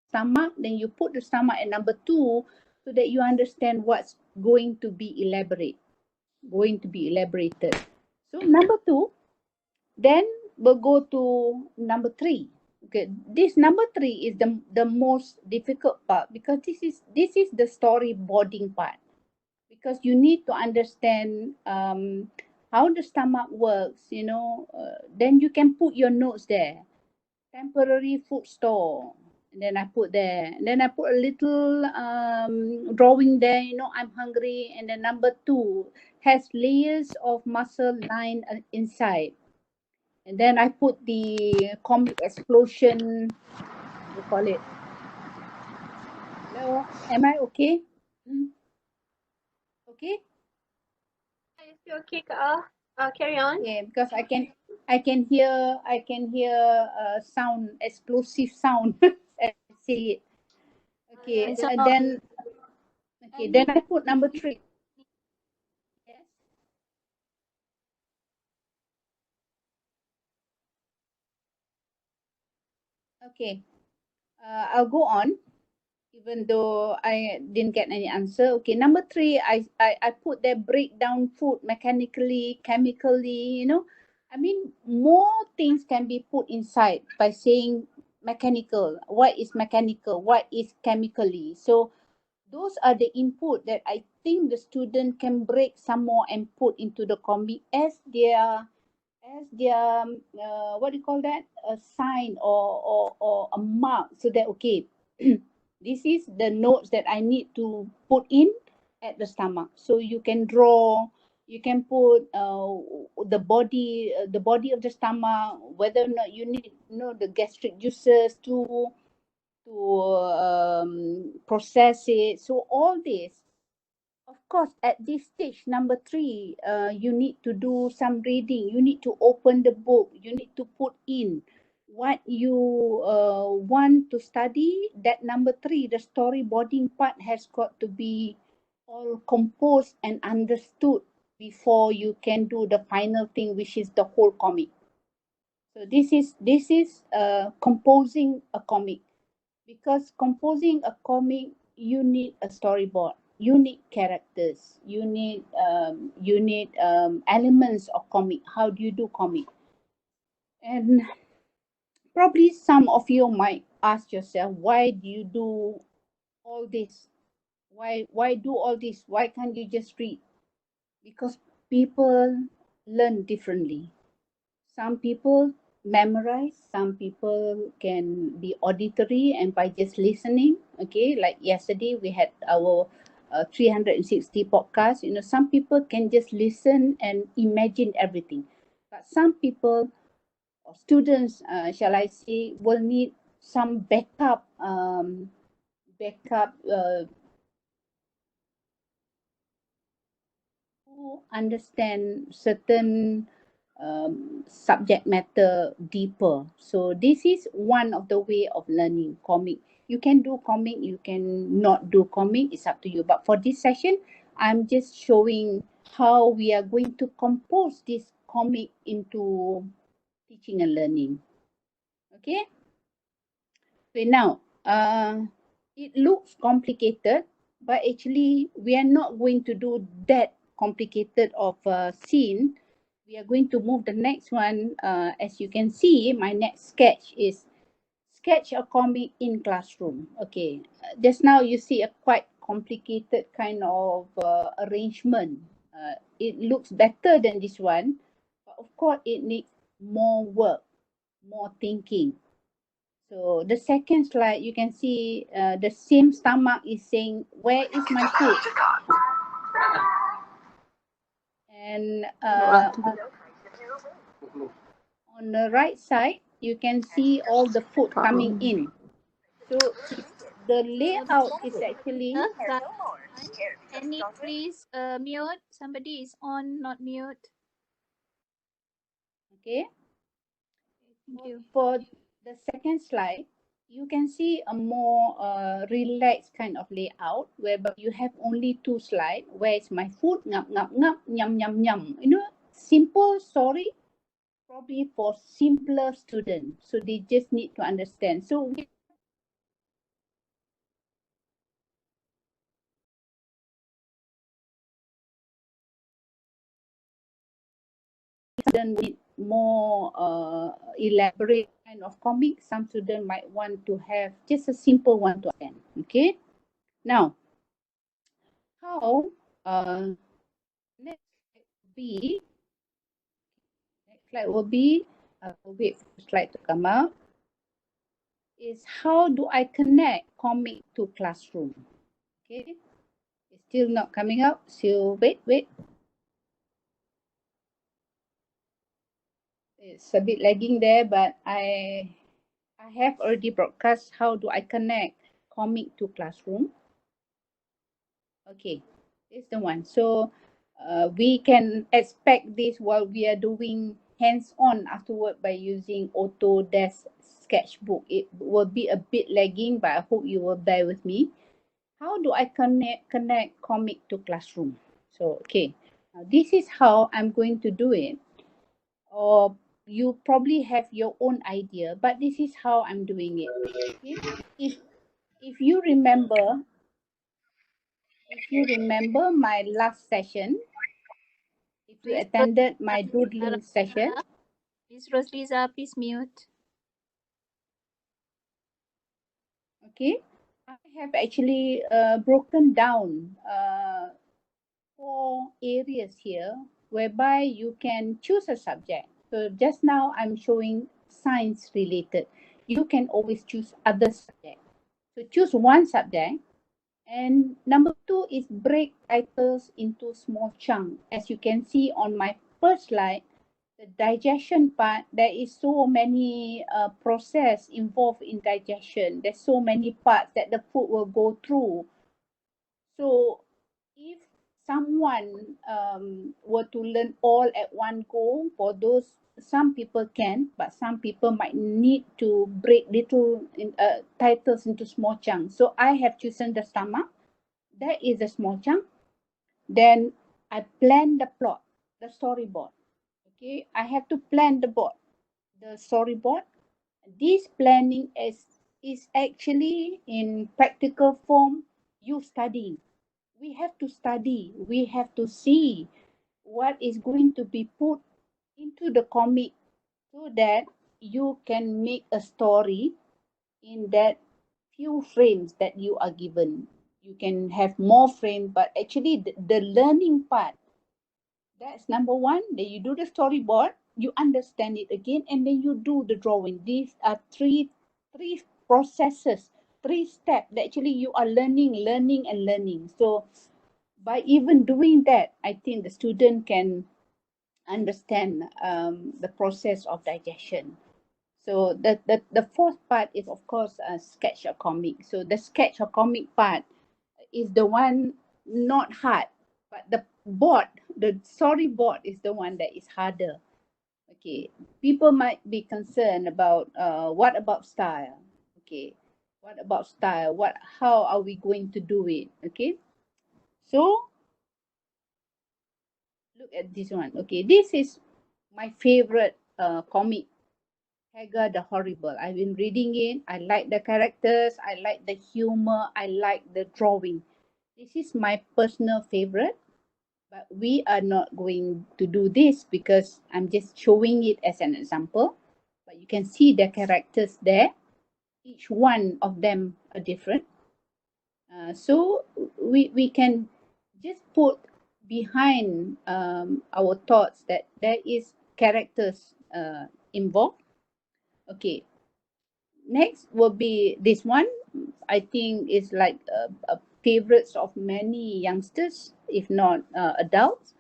stomach, then you put the stomach at number 2 so that you understand what's going to be elaborated. So number 2, then we'll go to number 3. Okay, this number 3 is the most difficult part, because this is the storyboarding part, because you need to understand how the stomach works, then you can put your notes there. Temporary food store, and then I put there, and then I put a little drawing there, I'm hungry, and then number 2 has layers of muscle line inside, and then I put the comic explosion, we call it. Hello, am I okay? Okay. Yes, you're okay, Kak. Carry on. Yeah, because I can hear sound, explosive sound as I say it. Okay, So, then I put number 3. Yes. Okay. I'll go on, even though I didn't get any answer. Okay, number 3, I put there breakdown food mechanically, chemically, I mean, more things can be put inside by saying mechanical. What is mechanical? What is chemically? So those are the input that I think the student can break some more and put into the comic as their what do you call that, a sign, or a mark, so that okay, this is the notes that I need to put in at the stomach. So you can draw, you can put the body of the stomach, whether or not you need the gastric juices to process it. So all this, of course, at this stage, number 3, you need to do some reading. You need to open the book. You need to put in what you want to study. That number 3, the storyboarding part, has got to be all composed and understood before you can do the final thing, which is the whole comic. So this is composing a comic. Because composing a comic, you need a storyboard, you need characters, you need elements of comic. How do you do comic? And probably some of you might ask yourself, why do you do all this? Why do all this? Why can't you just read? Because people learn differently. Some people memorize, some people can be auditory and by just listening. Okay, like yesterday we had our 360 podcast. Some people can just listen and imagine everything, but some people, or students, shall I say, will need some backup to understand certain subject matter deeper. So this is one of the way of learning comic. You can do comic, you can not do comic, it's up to you. But for this session, I'm just showing how we are going to compose this comic into teaching and learning. Okay. So now, it looks complicated, but actually we are not going to do that complicated of a scene. We are going to move the next one. As you can see, my next sketch is sketch a comic in classroom. Okay, just now you see a quite complicated kind of arrangement. It looks better than this one, but of course it needs more work, more thinking. So the second slide, you can see the same stomach is saying, where is my food? And on the right side, you can see all the food coming in. So the layout is actually... Can you please mute? Somebody is on, not mute. Okay. Thank you. For the second slide, you can see a more relaxed kind of layout, whereby you have only 2 slides. Where is my food? Ngap, ngap, ngap, nyam, nyam, nyam. Simple story, probably for simpler students. So they just need to understand. So we have 2 slides. So the first slide, you can see the food. Okay. And the second slide, you can see the same stomach is saying, where is my food? So the second slide, you can see the food. Okay. So the second slide, you can see a more relaxed kind of layout, whereby you have only 2 slides. Where is my food? Ngap, ngap, ngap, nyam, nyam, nyam. Simple story, probably for simpler students. So they just need to understand. So student need more elaborate kind of comic. Some student might want to have just a simple one to attend. Okay. Now, how next be next slide will be wait for the slide to come out, is how do I connect comic to classroom? Okay, it's still not coming out, so wait. It's a bit lagging there, but I have already broadcast how do I connect comic to classroom. Okay, it's the one. So we can expect this while we are doing hands-on afterward by using Autodesk SketchBook. It will be a bit lagging, but I hope you will bear with me. How do I connect comic to classroom? So, okay, now this is how I'm going to do it. Or you probably have your own idea, but this is how I'm doing it. Okay? If you remember, my last session, if you Please, attended my doodling session, Miss Roslisa, please mute. okay, I have actually broken down 4 areas here whereby you can choose a subject. So just now I'm showing science related. You can always choose other subject. So choose one subject. And number 2 is break titles into small chunks. As you can see on my first slide, the digestion part, there is so many process involved in digestion. There's so many parts that the food will go through. So if someone were to learn all at one go, for those, some people can, but some people might need to break little titles into small chunks. So I have chosen the stomach. That is a small chunk. Then I plan the plot, the storyboard. Okay, I have to plan the storyboard. This planning is actually in practical form. You study. We have to study. We have to see what is going to be put into the comic so that you can make a story in that few frames that you are given. You can have more frames, but actually the learning part, that's number one. Then you do the storyboard, you understand it again, and then you do the drawing. These are three processes, 3 steps that actually you are learning. So by even doing that, I think the student can understand the process of digestion. So the fourth part is, of course, a sketch or comic. So the sketch or comic part is the one not hard, but the storyboard is the one that is harder. Okay, people might be concerned about what about style? Okay, what about style? How are we going to do it? Okay, so look at this one. Okay, this is my favorite comic, Hagar the Horrible. I've been reading it. I like the characters. I like the humor. I like the drawing. This is my personal favorite, but we are not going to do this because I'm just showing it as an example. But you can see the characters there. Each one of them are different. So we can just put behind our thoughts that there is characters involved. Okay, next will be this one. I think is like a favorites of many youngsters, if not adults.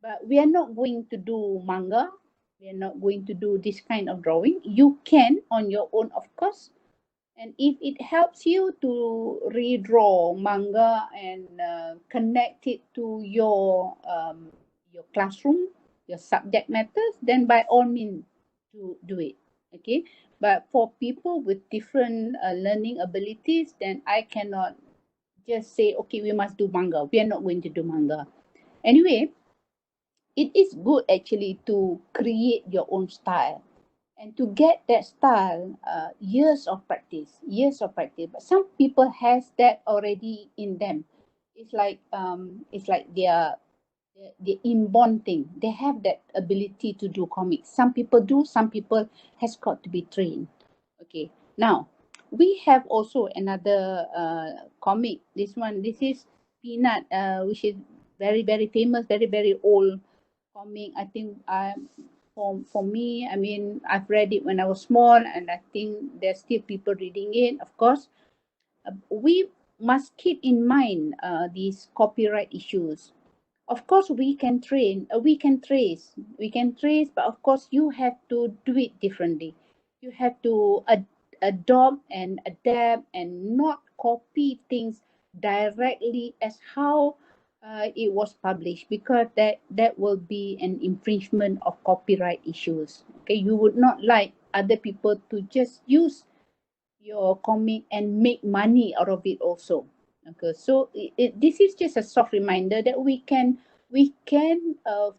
But we are not going to do manga. We are not going to do this kind of drawing. You can on your own, of course. And if it helps you to redraw manga and connect it to your classroom, your subject matters, then by all means to do it. Okay. But for people with different learning abilities, then I cannot just say, okay, we must do manga. We are not going to do manga. Anyway, it is good actually to create your own style, and to get that style, years of practice. But some people has that already in them. It's like the inborn thing. They have that ability to do comics. Some people do, some people has got to be trained. Okay, now we have also another comic. This is Peanut, which is very very famous, very very old comic. I think for me, I mean, I've read it when I was small, and I think there's still people reading it. Of course, we must keep in mind these copyright issues. Of course we can trace, but of course you have to do it differently. You have to adopt and adapt and not copy things directly as how it was published, because that will be an infringement of copyright issues. Okay, you would not like other people to just use your comic and make money out of it also. Okay, so this is just a soft reminder that we can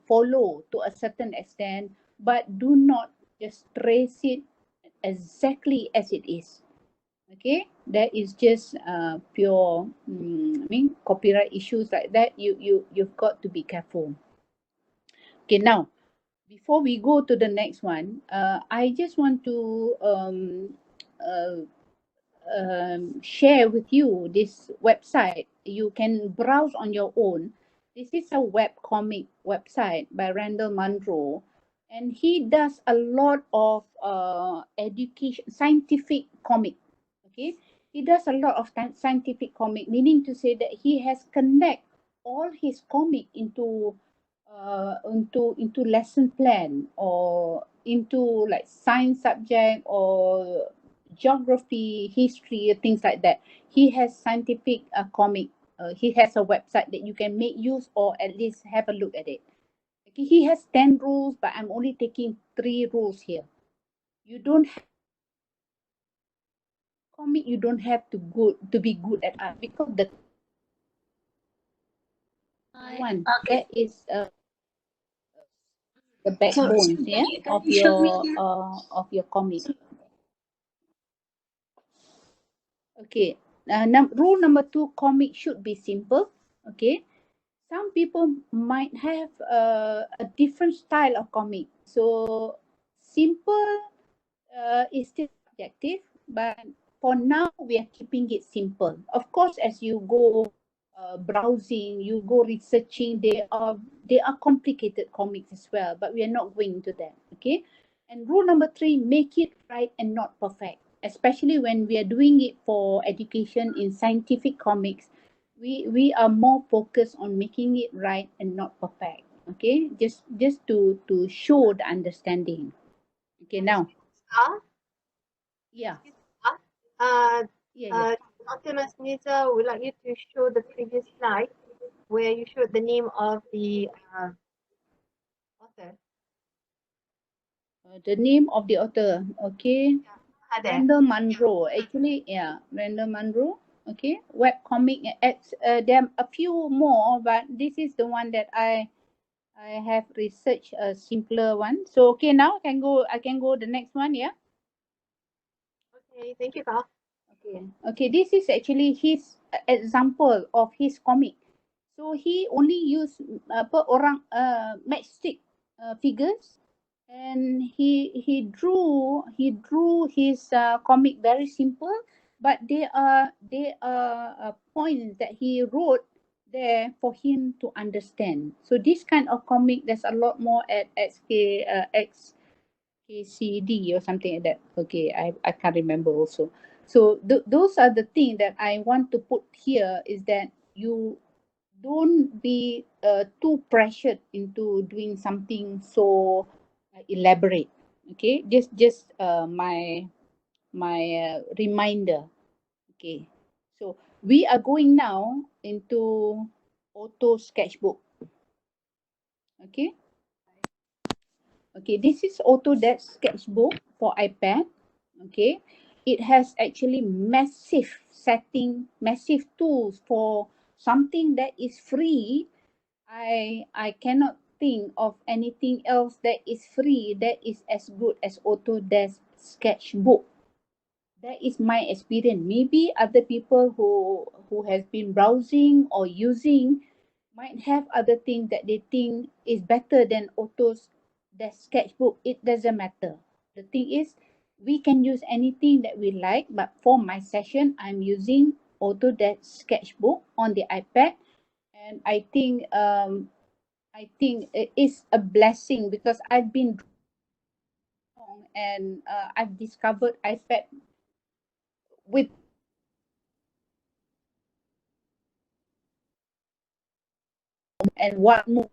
follow to a certain extent, but do not just trace it exactly as it is. Okay, that is just pure I mean copyright issues like that. You've got to be careful. Okay, now before we go to the next one, I just want to uh, share with you this website. You can browse on your own. This is a web comic website by Randall Munro, and he does a lot of education, scientific comic. Okay, he does a lot of scientific comic, meaning to say that he has connect all his comic into lesson plan, or into like science subject, or geography, history, things like that. He has scientific comic. He has a website that you can make use, or at least have a look at it. Okay, he has 10 rules, but I'm only taking 3 rules here. You don't have comic, you don't have to be good at art, because the I one that is the so backbones, can yeah, you show me here? of your comic. Okay. Rule number 2, comic should be simple. Okay. Some people might have a different style of comic. So simple is still subjective, but for now we are keeping it simple. Of course, as you go browsing, you go researching, they are complicated comics as well, but we are not going into that. Okay. And rule number 3, make it right and not perfect. Especially when we are doing it for education in scientific comics, we are more focused on making it right and not perfect. Okay, just to show the understanding. Okay, now, Ah, yeah, excuse me. Uh, yeah, yeah. uh, Dr. Masnita would like you to show the previous slide where you showed the name of the author. The name of the author. Okay, There. Randall Munro. Actually, yeah, Randall Munro. Okay, web comic. There are a few more, but this is the one that I have researched a simpler one. So okay, now I can go the next one. Yeah. Okay, thank you, Kak. Okay. Okay. This is actually his example of his comic. So he only used apa orang matchstick figures, and he drew his comic very simple, but they are points that he wrote there for him to understand. So this kind of comic, there's a lot more at KCD or something like that. Okay, I can't remember also. So those are the things that I want to put here, is that you don't be too pressured into doing something so elaborate. Okay, just my reminder. Okay, so we are going now into auto sketchbook. Okay. Okay, this is Autodesk SketchBook for iPad. Okay, it has actually massive tools for something that is free. I cannot think of anything else that is free that is as good as Autodesk SketchBook. That is my experience. Maybe other people who has been browsing or using might have other things that they think is better than Autodesk sketchbook. It doesn't matter. The thing is, we can use anything that we like, but for my session, I'm using Autodesk sketchbook on the iPad, and I think it is a blessing because I've been wrong, and I've discovered iPad with and what more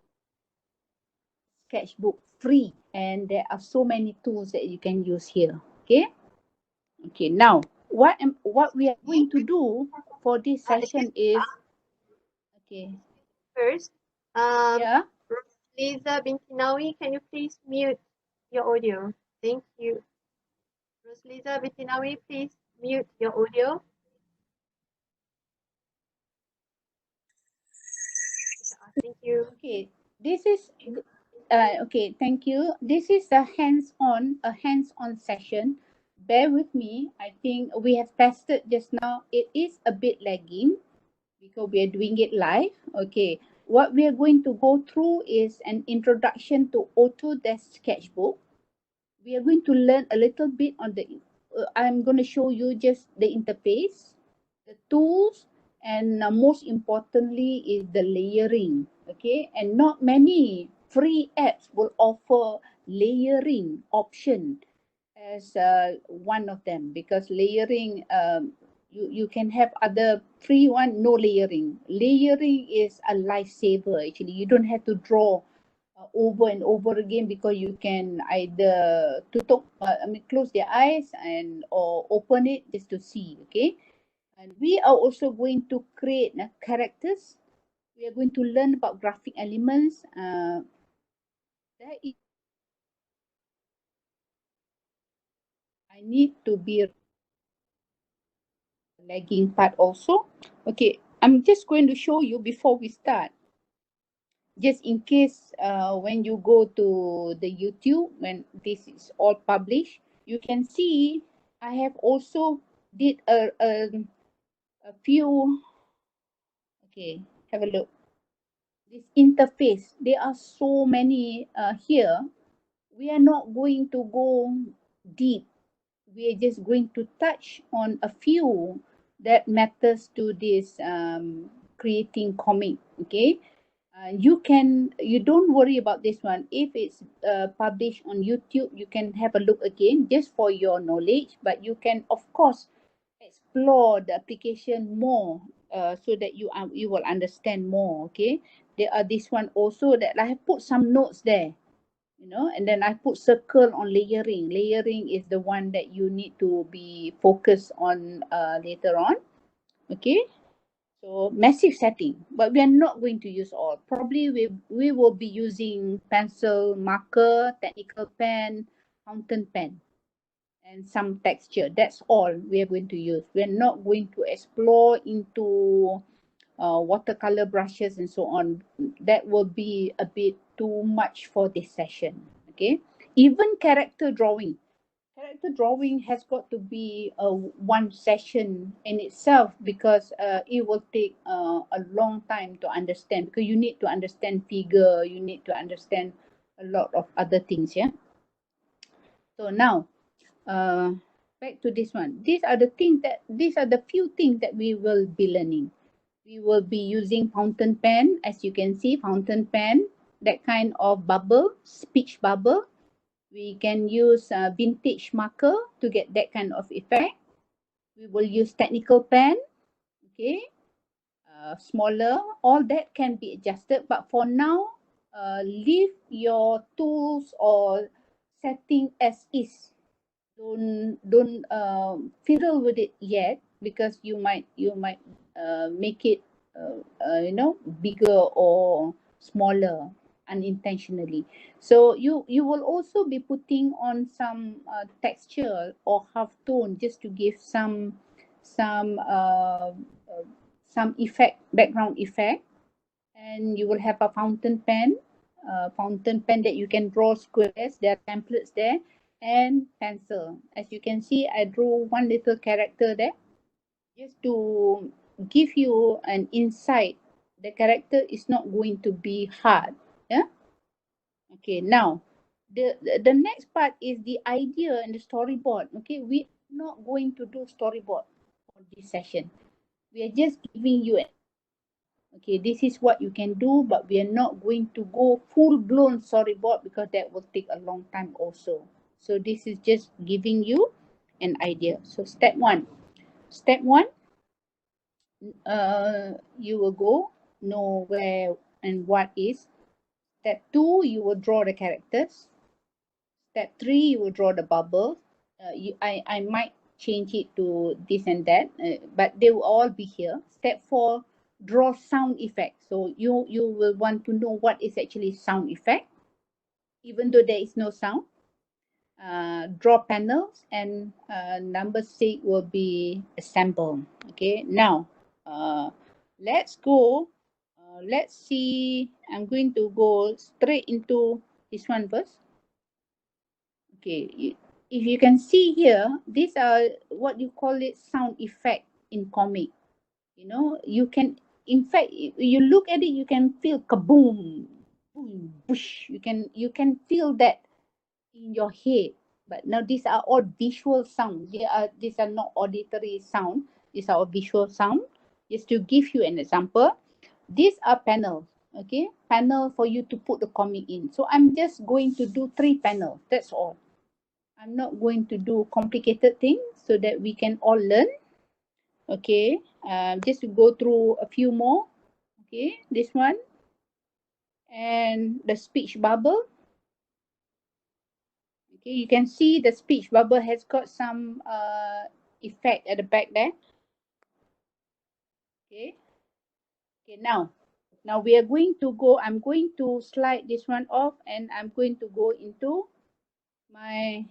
sketchbook free, and there are so many tools that you can use here. Okay, now what we are going to do for this session is okay. First, Yeah. Lisa binti Nawi, can you please mute your audio? Thank you. Lisa binti Nawi, please mute your audio. Thank you. Okay, this is okay, thank you. This is a hands-on session. Bear with me. I think we have tested just now. It is a bit lagging because we are doing it live. Okay, what we are going to go through is an introduction to Autodesk Sketchbook. We are going to learn a little bit on the I'm going to show you just the interface, the tools, and most importantly is the layering. Okay, and not many free apps will offer layering option as one of them, because layering you can have other free one, no layering. Layering is a lifesaver. Actually, you don't have to draw over and over again, because you can either tutup, close their eyes and or open it just to see. Okay, and we are also going to create characters. We are going to learn about graphic elements. That is, I need to be lagging part also. Okay, I'm just going to show you before we start, just in case when you go to the YouTube, when this is all published, you can see I have also did a few. Okay, have a look. This interface, there are so many here. We are not going to go deep. We are just going to touch on a few that matters to this creating comic. Okay, you don't worry about this one. If it's published on YouTube, you can have a look again just for your knowledge, but you can of course explore the application more, so that you will understand more. Okay, there are this one also that I have put some notes there, and then I put circle on layering. Layering is the one that you need to be focused on later on. Okay, so massive setting, but we are not going to use all. Probably we will be using pencil, marker, technical pen, fountain pen, and some texture. That's all we are going to use. We're not going to explore into watercolor brushes and so on. That will be a bit too much for this session. Okay, even character drawing has got to be one session in itself, because it will take a long time to understand, because you need to understand figure, you need to understand a lot of other things. Yeah, so now uh, back to this one. These are the few things that we will be learning. We will be using fountain pen. As you can see, fountain pen, that kind of bubble, speech bubble. We can use vintage marker to get that kind of effect. We will use technical pen. Okay, smaller. All that can be adjusted, but for now, leave your tools or setting as is. Don't fiddle with it yet, because you might make it bigger or smaller unintentionally. So you will also be putting on some texture or half tone, just to give some uh, uh, some effect, background effect. And you will have a fountain pen that you can draw squares. There are templates there, and pencil. As you can see, I drew one little character there, just to give you an insight the character is not going to be hard. Yeah. Okay, now the next part is the idea and the storyboard. Okay, we are not going to do storyboard for this session. We are just giving you an idea. Okay, this is what you can do, but we are not going to go full blown storyboard because that will take a long time also. So this is just giving you an idea. So step one, you will go know where and what is. Step two, you will draw the characters. Step three, you will draw the bubble. I might change it to this and that, but they will all be here. Step four, draw sound effect. So you will want to know what is actually sound effect, even though there is no sound. Draw panels, and number six will be assemble. Okay, now let's go. Let's see. I'm going to go straight into this one first. Okay, if you can see here, these are what you call it sound effect in comic. You know, you can, in fact, you look at it, you can feel kaboom, boom, whoosh. You can feel that in your head. But now these are all visual sound. These are not auditory sound. These are all visual sound. Just to give you an example, these are panels. Okay, panel for you to put the comic in. So I'm just going to do 3 panels. That's all. I'm not going to do complicated things so that we can all learn. Okay, just to go through a few more. Okay, this one and the speech bubble. Okay, you can see the speech bubble has got some effect at the back there. Okay, okay, now we are going to go, I'm going to slide this one off and I'm going to go into my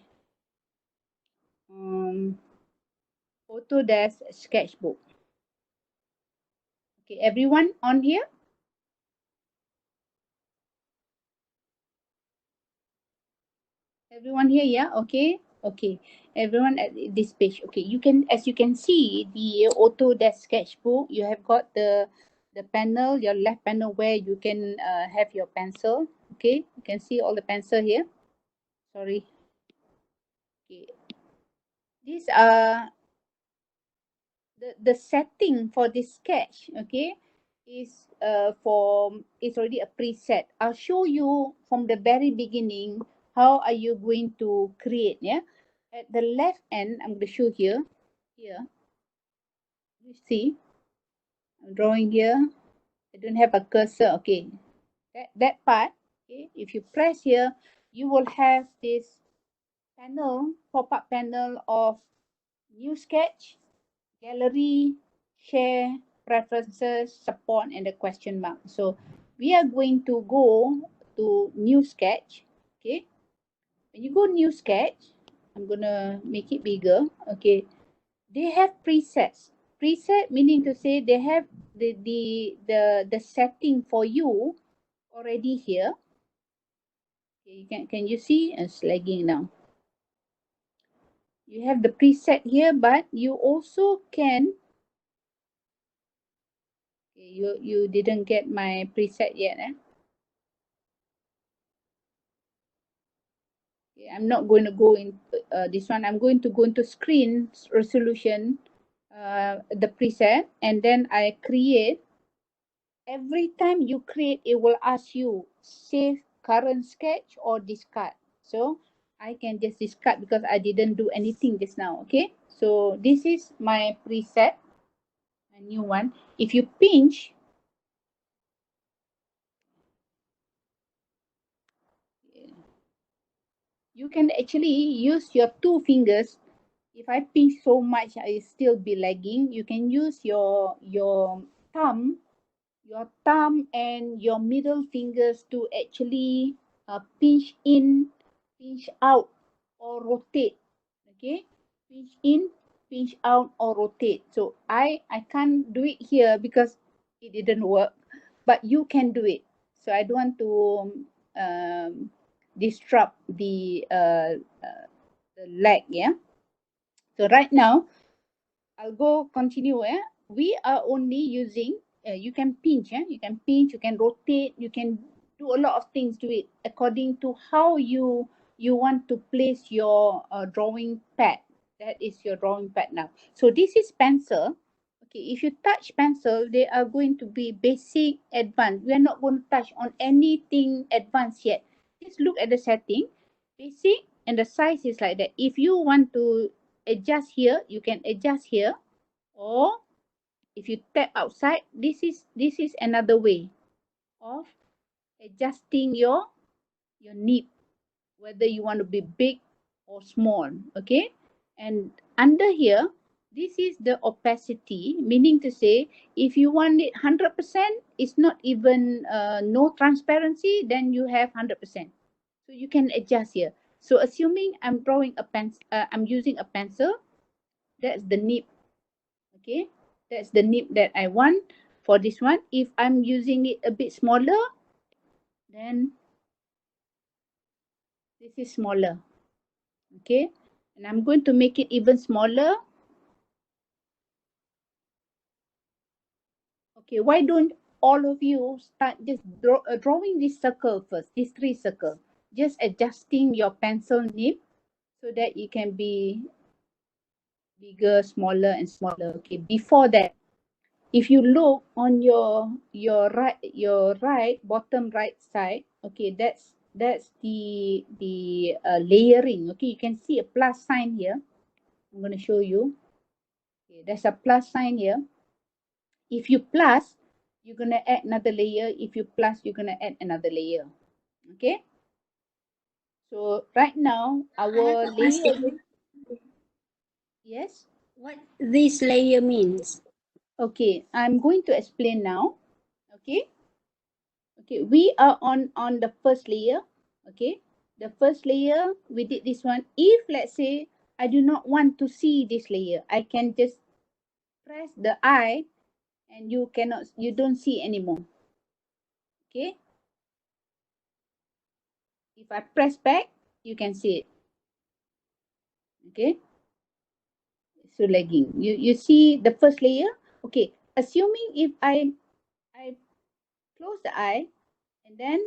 Autodesk SketchBook. Okay, everyone on here? Everyone here, yeah, okay, okay. Everyone at this page, okay. You can, as you can see, the Autodesk Sketchbook, you have got the panel, your left panel where you can have your pencil. Okay, you can see all the pencil here. Sorry. Okay, these are the setting for this sketch. Okay, is it's already a preset. I'll show you from the very beginning how are you going to create. Yeah, at the left end, I'm going to show here. Here, you see, I'm drawing here. I don't have a cursor. Okay, that part. Okay, if you press here, you will have this panel, pop-up panel of new sketch, gallery, share, preferences, support, and the question mark. So we are going to go to new sketch. Okay, when you go new sketch, I'm gonna make it bigger. Okay, they have presets. Preset meaning to say they have the setting for you already here. Okay, can you see? It's lagging now. You have the preset here, but you also can. Okay, you didn't get my preset yet, eh? Okay, I'm not going to go in this one. I'm going to go into screen resolution, the preset, and then I create. Every time you create, it will ask you save current sketch or discard. So I can just discard because I didn't do anything just now. Okay, so this is my preset, a new one. If you pinch, you can actually use your 2 fingers. If I pinch so much, I still be lagging. You can use your thumb, and your middle fingers to actually pinch in, pinch out, or rotate. Okay, pinch in, pinch out, or rotate. So I can't do it here because it didn't work, but you can do it. So I don't want to disrupt the lag. Yeah, so right now I'll go continue. We are only using you can pinch, you can pinch, you can rotate, you can do a lot of things to it according to how you want to place your drawing pad. That is your drawing pad now. So this is pencil. Okay, if you touch pencil, they are going to be basic, advanced. We are not going to touch on anything advanced yet. Just look at the setting, basic, and the size is like that. If you want to adjust here, you can adjust here, or if you tap outside, this is another way of adjusting your nib, whether you want to be big or small. Okay, and under here, this is the opacity, meaning to say if you want it 100%, it's not even no transparency, then you have 100%. So you can adjust here. So assuming I'm drawing a pencil, I'm using a pencil, that's the nib. Okay, that's the nib that I want for this one. If I'm using it a bit smaller, then this is smaller. Okay, and I'm going to make it even smaller. Okay, why don't all of you start just drawing this circle first, these 3 circles, just adjusting your pencil nib so that it can be bigger, smaller, and smaller. Okay, before that, if you look on your right bottom right side, okay, that's the layering. Okay, you can see a plus sign here. I'm going to show you. Okay, there's a plus sign here. If you plus, you're going to add another layer. If you plus, you're going to add another layer. Okay, so right now our layer, yes, What this layer means? okay, I'm going to explain now. Okay. Okay, we are on the first layer. Okay, the first layer, we did this one. If let's say I do not want to see this layer, I can just press the I and you don't see anymore. Okay, if I press back, you can see it. Okay, so lagging, you see the first layer. Okay, assuming if I close the eye and then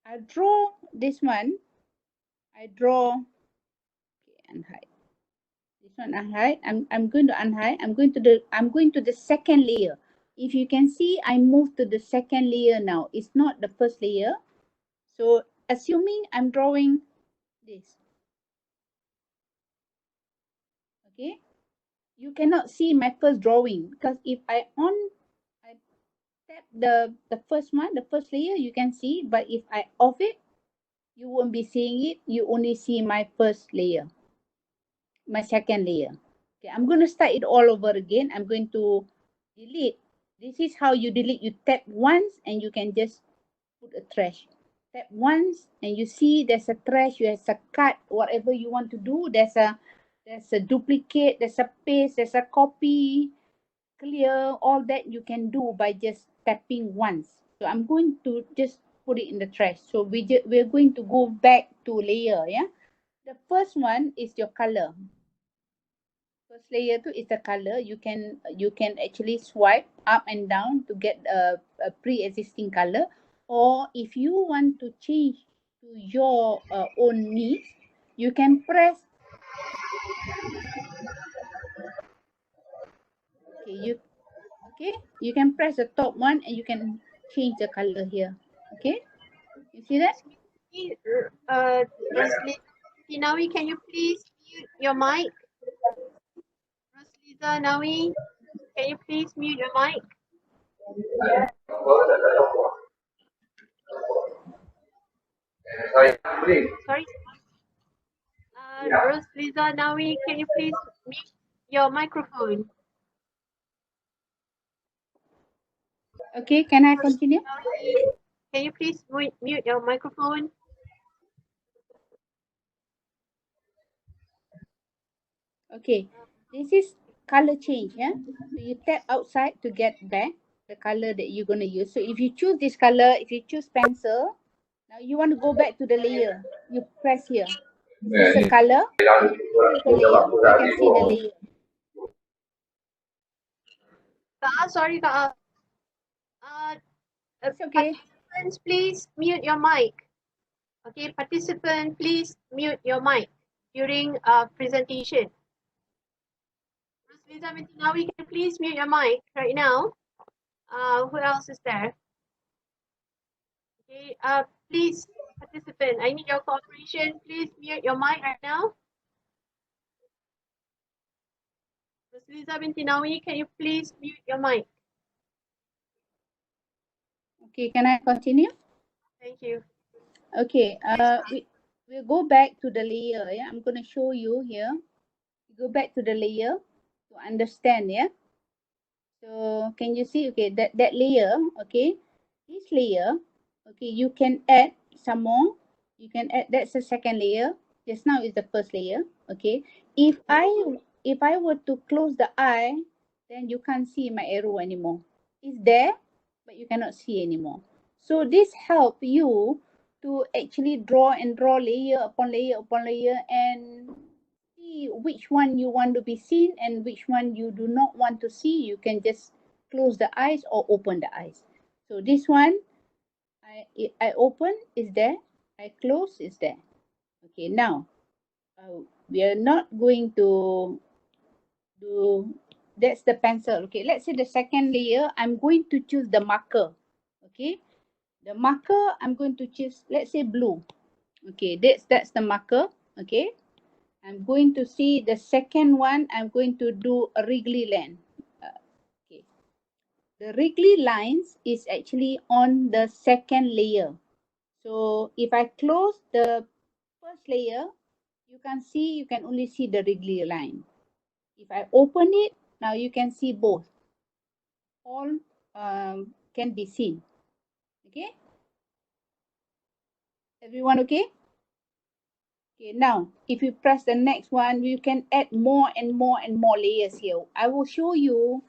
I draw this one, I draw, okay, and hide. This one unhide. I'm going to unhide. I'm going to the second layer. If you can see, I moved to the second layer now. It's not the first layer. So assuming I'm drawing this, okay, you cannot see my first drawing because if I tap the first one, the first layer, you can see. But if I off it, you won't be seeing it. You only see my first layer, my second layer. Okay, I'm going to start it all over again. I'm going to delete. This is how you delete. You tap once and you can just put a trash. Tap once and you see there's a trash, you have a cut, whatever you want to do. There's a duplicate, there's a paste, there's a copy, clear, all that you can do by just tapping once. So I'm going to just put it in the trash. So we're going to go back to layer, yeah. The first one is your color. First layer tu is the color. You can actually swipe up and down to get a pre-existing color, or if you want to change to your own needs, you can press. You can press the top one and you can change the color here. Okay, you see that? Rosliza Nawi, can you please mute your mic? Rosliza Nawi, can you please mute your mic? Sorry. Rosliza Nawi, can you please mute your microphone? Okay, can I continue? Can you please mute your microphone? Okay, this is color change, yeah. So you tap outside to get back the color that you're gonna use. So if you choose this color, if you choose pencil, now you want to go back to the layer. You press here. This is a color. This is the layer. You can see the layer. Sorry, Kak. It's okay. Participants, please mute your mic. Okay, participant, please mute your mic during presentation. Roslisa binti Nawi, can you please mute your mic right now? Who else is there? Okay, please, participant, I need your cooperation. Please mute your mic right now. Roslisa binti Nawi, can you please mute your mic? Okay, can I continue? Thank you. Okay, we'll go back to the layer. Yeah, I'm going to show you here. Go back to the layer to understand. Yeah. So can you see? Okay, that layer. Okay, this layer. Okay, you can add some more. You can add. That's the second layer. Just now is the first layer. Okay. If I were to close the eye, then you can't see my arrow anymore. It's there, but you cannot see anymore. So this help you to actually draw and draw layer upon layer upon layer and see which one you want to be seen and which one you do not want to see. You can just close the eyes or open the eyes. So this one, I open is there, I close is there. Okay, now we are not going to do, that's the pencil. Okay, let's say the second layer, I'm going to choose the marker. Okay, the marker I'm going to choose, let's say blue. Okay, that's the marker. Okay, I'm going to see the second one. I'm going to do a wriggly line. Okay, the wriggly lines is actually on the second layer. So if I close the first layer, you can only see the wriggly line. If I open it, now you can see both. All can be seen. Okay, everyone okay? Okay, now if you press the next one, you can add more and more and more layers here. I will show you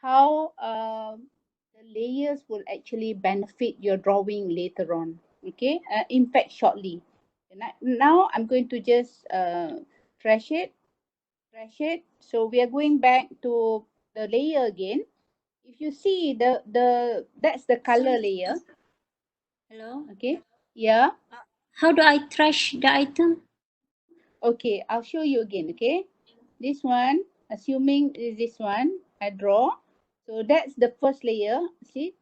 how the layers will actually benefit your drawing later on. Okay, in fact, shortly. And now I'm going to just trash it. So we are going back to the layer again. If you see that's the color layer. Hello? Okay, yeah. How do I trash the item? Okay, I'll show you again. Okay, this one, assuming is this one, I draw. So that's the first layer. See?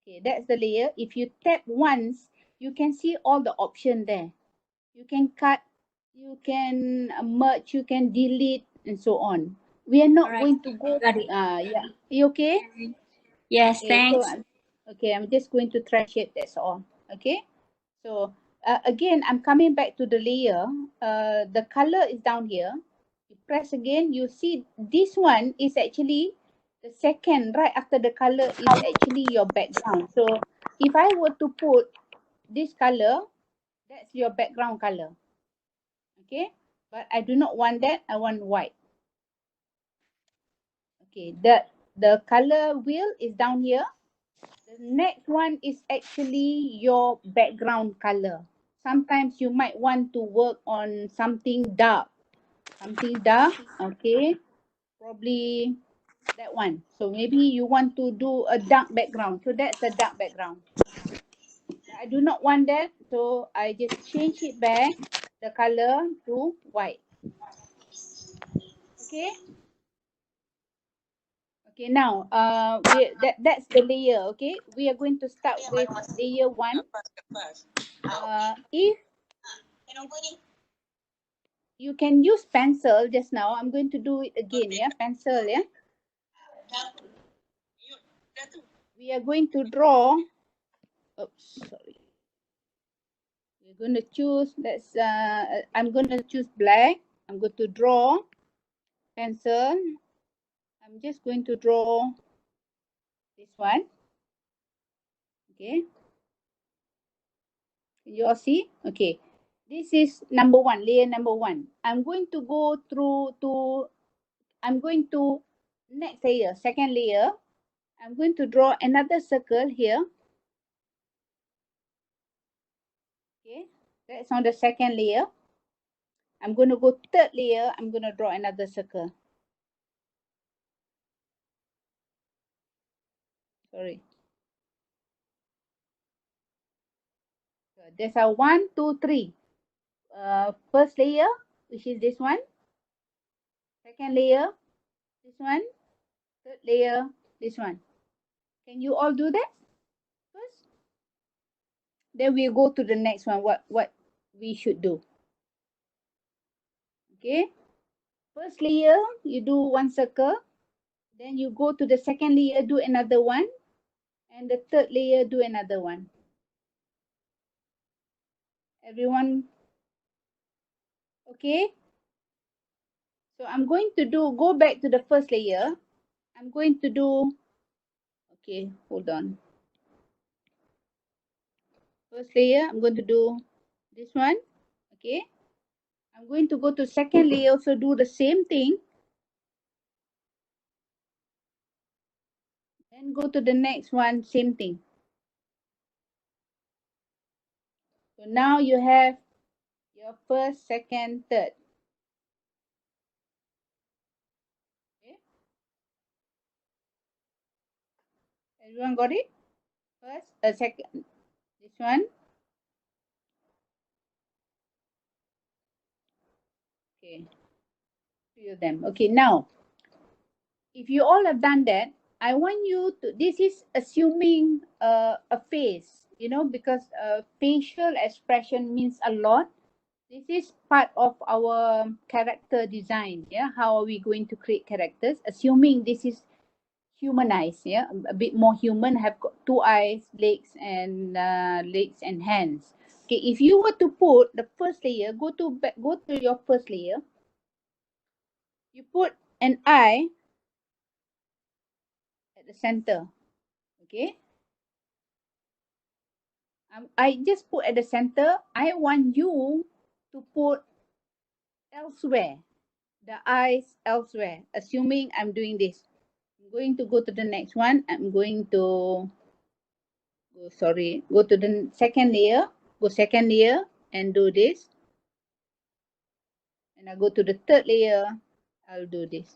Okay, that's the layer. If you tap once, you can see all the option there. You can cut, you can merge, you can delete, and so on. We are not All right. going to go. Got it. Yeah. Are you okay? Yes, Okay, so thanks. I'm just going to trash it. That's all. Okay. So again, I'm coming back to the layer. The color is down here. You press again, you see this one is actually the second right after the color is actually your background. So if I were to put this color, that's your background color. Okay, but I do not want that. I want white. Okay, the color wheel is down here. The next one is actually your background color. Sometimes you might want to work on something dark. Okay, probably that one. So maybe you want to do a dark background. So that's a dark background. I do not want that. So I just change it back, the color to white. Okay. Okay, now that's the layer. Okay, we are going to start with layer 1. If you can use pencil just now, I'm going to do it again. Yeah, pencil. Yeah, we are going to draw. Oops, sorry. We're going to choose. I'm going to choose black. I'm going to draw pencil. I'm just going to draw this one. Okay. You all see? Okay. This is number 1, layer number 1. I'm going to go through to, I'm going to next layer, second layer. I'm going to draw another circle here. Okay. That's on the second layer. I'm going to go third layer. I'm going to draw another circle. Sorry. There's a 1, 2, 3. First layer, which is this one. Second layer, this one. Third layer, this one. Can you all do that first? Then we'll go to the next one, what we should do. Okay. First layer, you do one circle. Then you go to the second layer, do another one. And the third layer, do another one. Everyone okay? So I'm going to go back to the first layer. I'm going to do, okay, hold on. First layer, I'm going to do this one, okay? I'm going to go to second layer, also do the same thing. Then go to the next one, same thing. So now you have your first, second, third. Okay. Everyone got it? First, second, this one. Okay, few of them. Okay, now, if you all have done that, I want you to, this is assuming a face, you know, because facial expression means a lot. This is part of our character design. Yeah, how are we going to create characters? Assuming this is humanized, yeah, a bit more human, have got 2 eyes, legs and hands. Okay, if you were to put the first layer, go to your first layer. You put an eye at the center. Okay. I just put at the center. I want you to put elsewhere, the eyes elsewhere, assuming I'm doing this. I'm going to go to the next one. I'm going to go to the second layer, and do this. And I go to the third layer, I'll do this.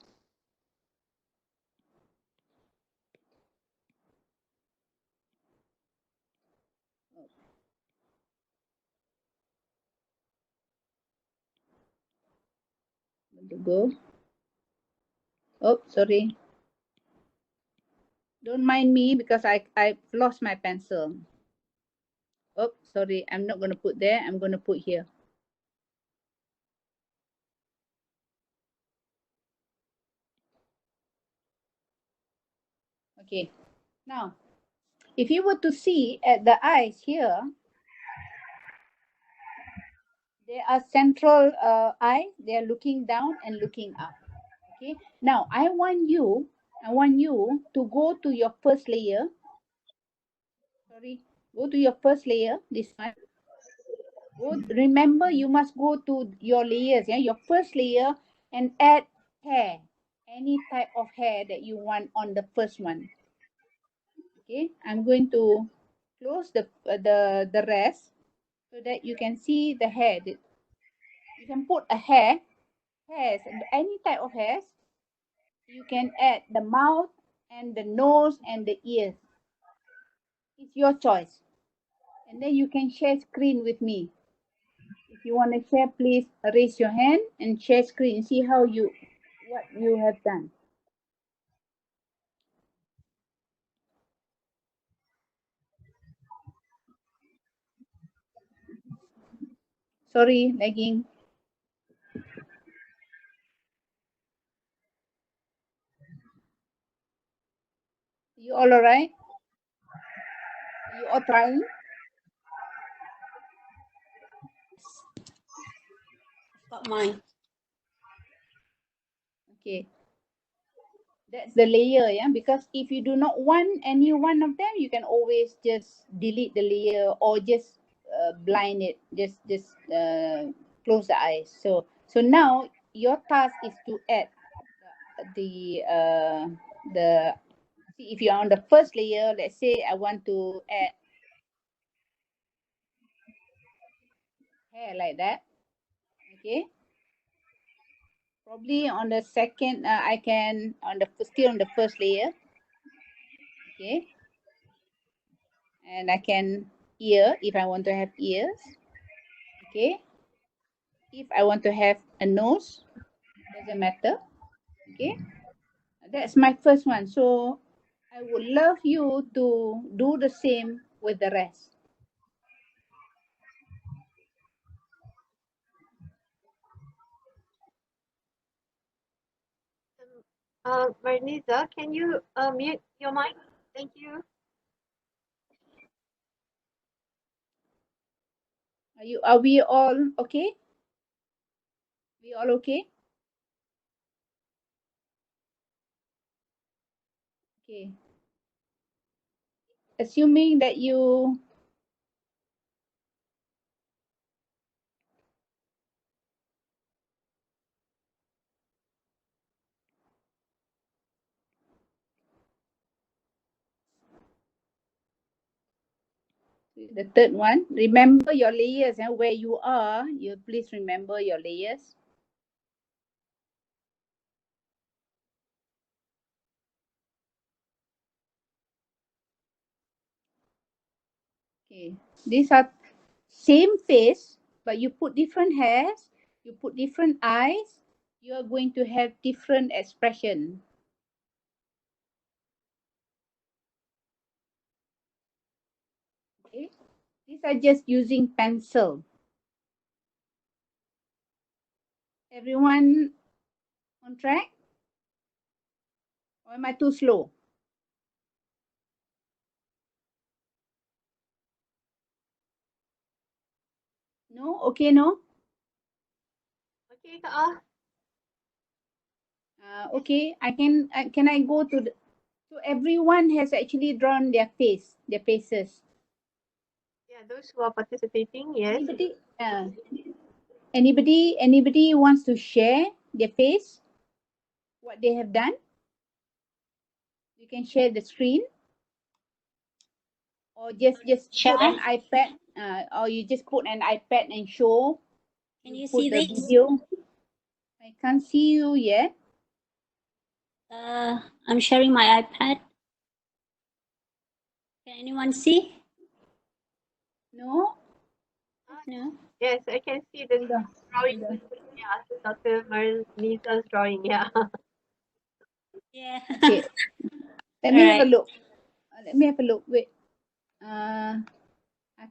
To go. Oh, sorry. Don't mind me because I lost my pencil. Oh, sorry. I'm not going to put there. I'm going to put here. Okay. Now, if you were to see at the eyes here, there are central eyes. They are looking down and looking up. Okay. Now, I want you to go to your first layer. Sorry. Go to your first layer. This one. Remember, you must go to your layers. Yeah. Your first layer and add hair. Any type of hair that you want on the first one. Okay. I'm going to close the rest so that you can see the hair. You can put a hairs, any type of hairs. You can add the mouth and the nose and the ears. It's your choice. And then you can share screen with me. If you want to share, please raise your hand and share screen. See how what you have done. Sorry, lagging. You all alright? You all trying? Got mine. Okay. That's the layer, yeah. Because if you do not want any one of them, you can always just delete the layer or just blind it. Just close the eyes. So now your task is to add the see if you're on the first layer. Let's say I want to add hair like that. Okay. Probably on the second, I can still on the first layer. Okay. And I can ear, if I want to have ears. Okay. If I want to have a nose, doesn't matter. Okay. That's my first one. So I would love you to do the same with the rest. Marniza, can you mute your mic? Thank you. Are we all okay? We all okay? Okay. Assuming that you the third one, remember your layers and where you are. You please remember your layers. Okay, these are same face, but you put different hairs, you put different eyes, you are going to have different expression. Okay, these are just using pencil. Everyone on track? Or am I too slow? No? Okay, no? Okay, Kak. Okay, can I go to the, so everyone has actually drawn their face, their faces. Yeah, those who are participating, yes. Anybody wants to share their face, what they have done? You can share the screen, or just put an iPad, or you just put an iPad and show. Can you put see the this? video. I can't see you yet. I'm sharing my iPad. Can anyone see? No? No. Yes, I can see the drawing. Yeah, Dr. Marniza's drawing. Yeah. Yeah. Okay. Let me have a Alright. look. Let me have a look. Wait. I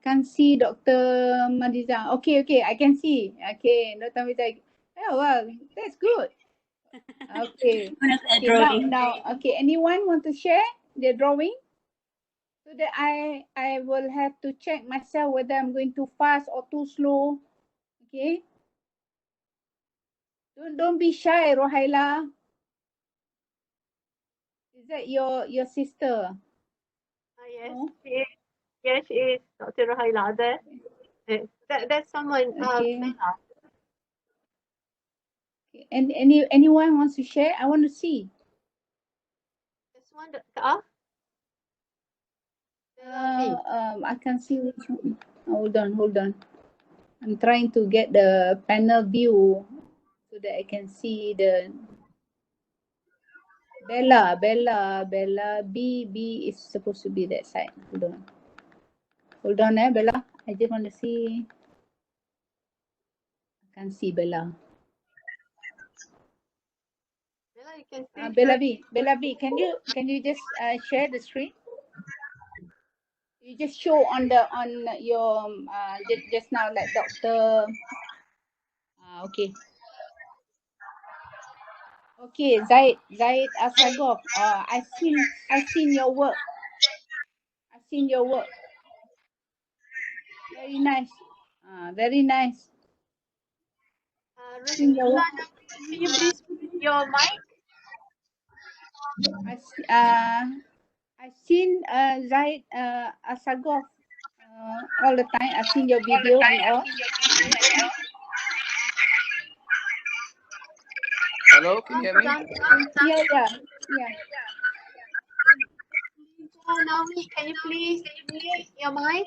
can't see Dr. Madiza. Okay, I can see. Okay, Dr. Madiza. Oh, well, that's good. Okay. One of the Okay, drawing. now, okay. Anyone want to share their drawing? So that I will have to check myself whether I'm going too fast or too slow. Okay. Don't be shy, Rohaila. Is that your sister? Yes, No? she is. Yes, she is. Dr. Rohaila there. That's someone. Okay. Bella. Okay. And anyone wants to share? I want to see. This one, Kak. I can see which one. Hold on. I'm trying to get the panel view so that I can see the Bella. B is supposed to be that side. Hold on, Bella. I just want to see. I can't see Bella. Bella, you can see. Bella B, can you just share the screen? You just show on your just now like Doctor. Okay. Okay, Zaid Asagov. I've seen your work. I've seen your work. Very nice. Very nice. Seen your work. Can you please mute your mic? I've seen Zaid Asagov all the time. I've seen your video and all. Hello, can you hear me? Yeah. Naomi, can you please mute your mic?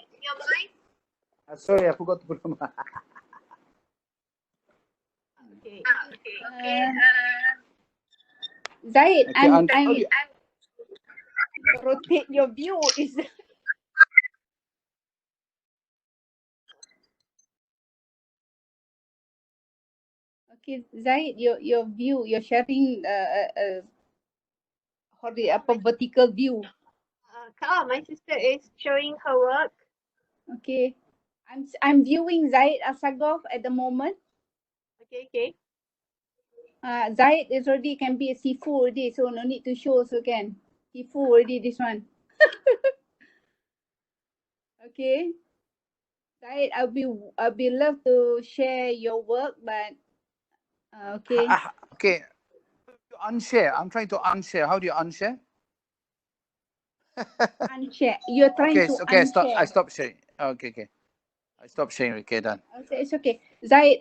Sorry, I forgot to put on my. Okay. Zaid, Okay, rotate your view is Okay, Zaid, your view, you're sharing vertical view. My sister is showing her work. Okay, I'm viewing Zaid Asagov at the moment. Okay. Zaid is already can be a Sifu already, so no need to show so can. Sifu already this one. Okay. Zaid, I'll be love to share your work, but okay. Okay. Unshare. I'm trying to unshare. How do you unshare? Unshare. You're trying Okay, to okay. unshare. I stop sharing. Okay. I stop sharing. Okay, done. Okay, it's okay. Zaid,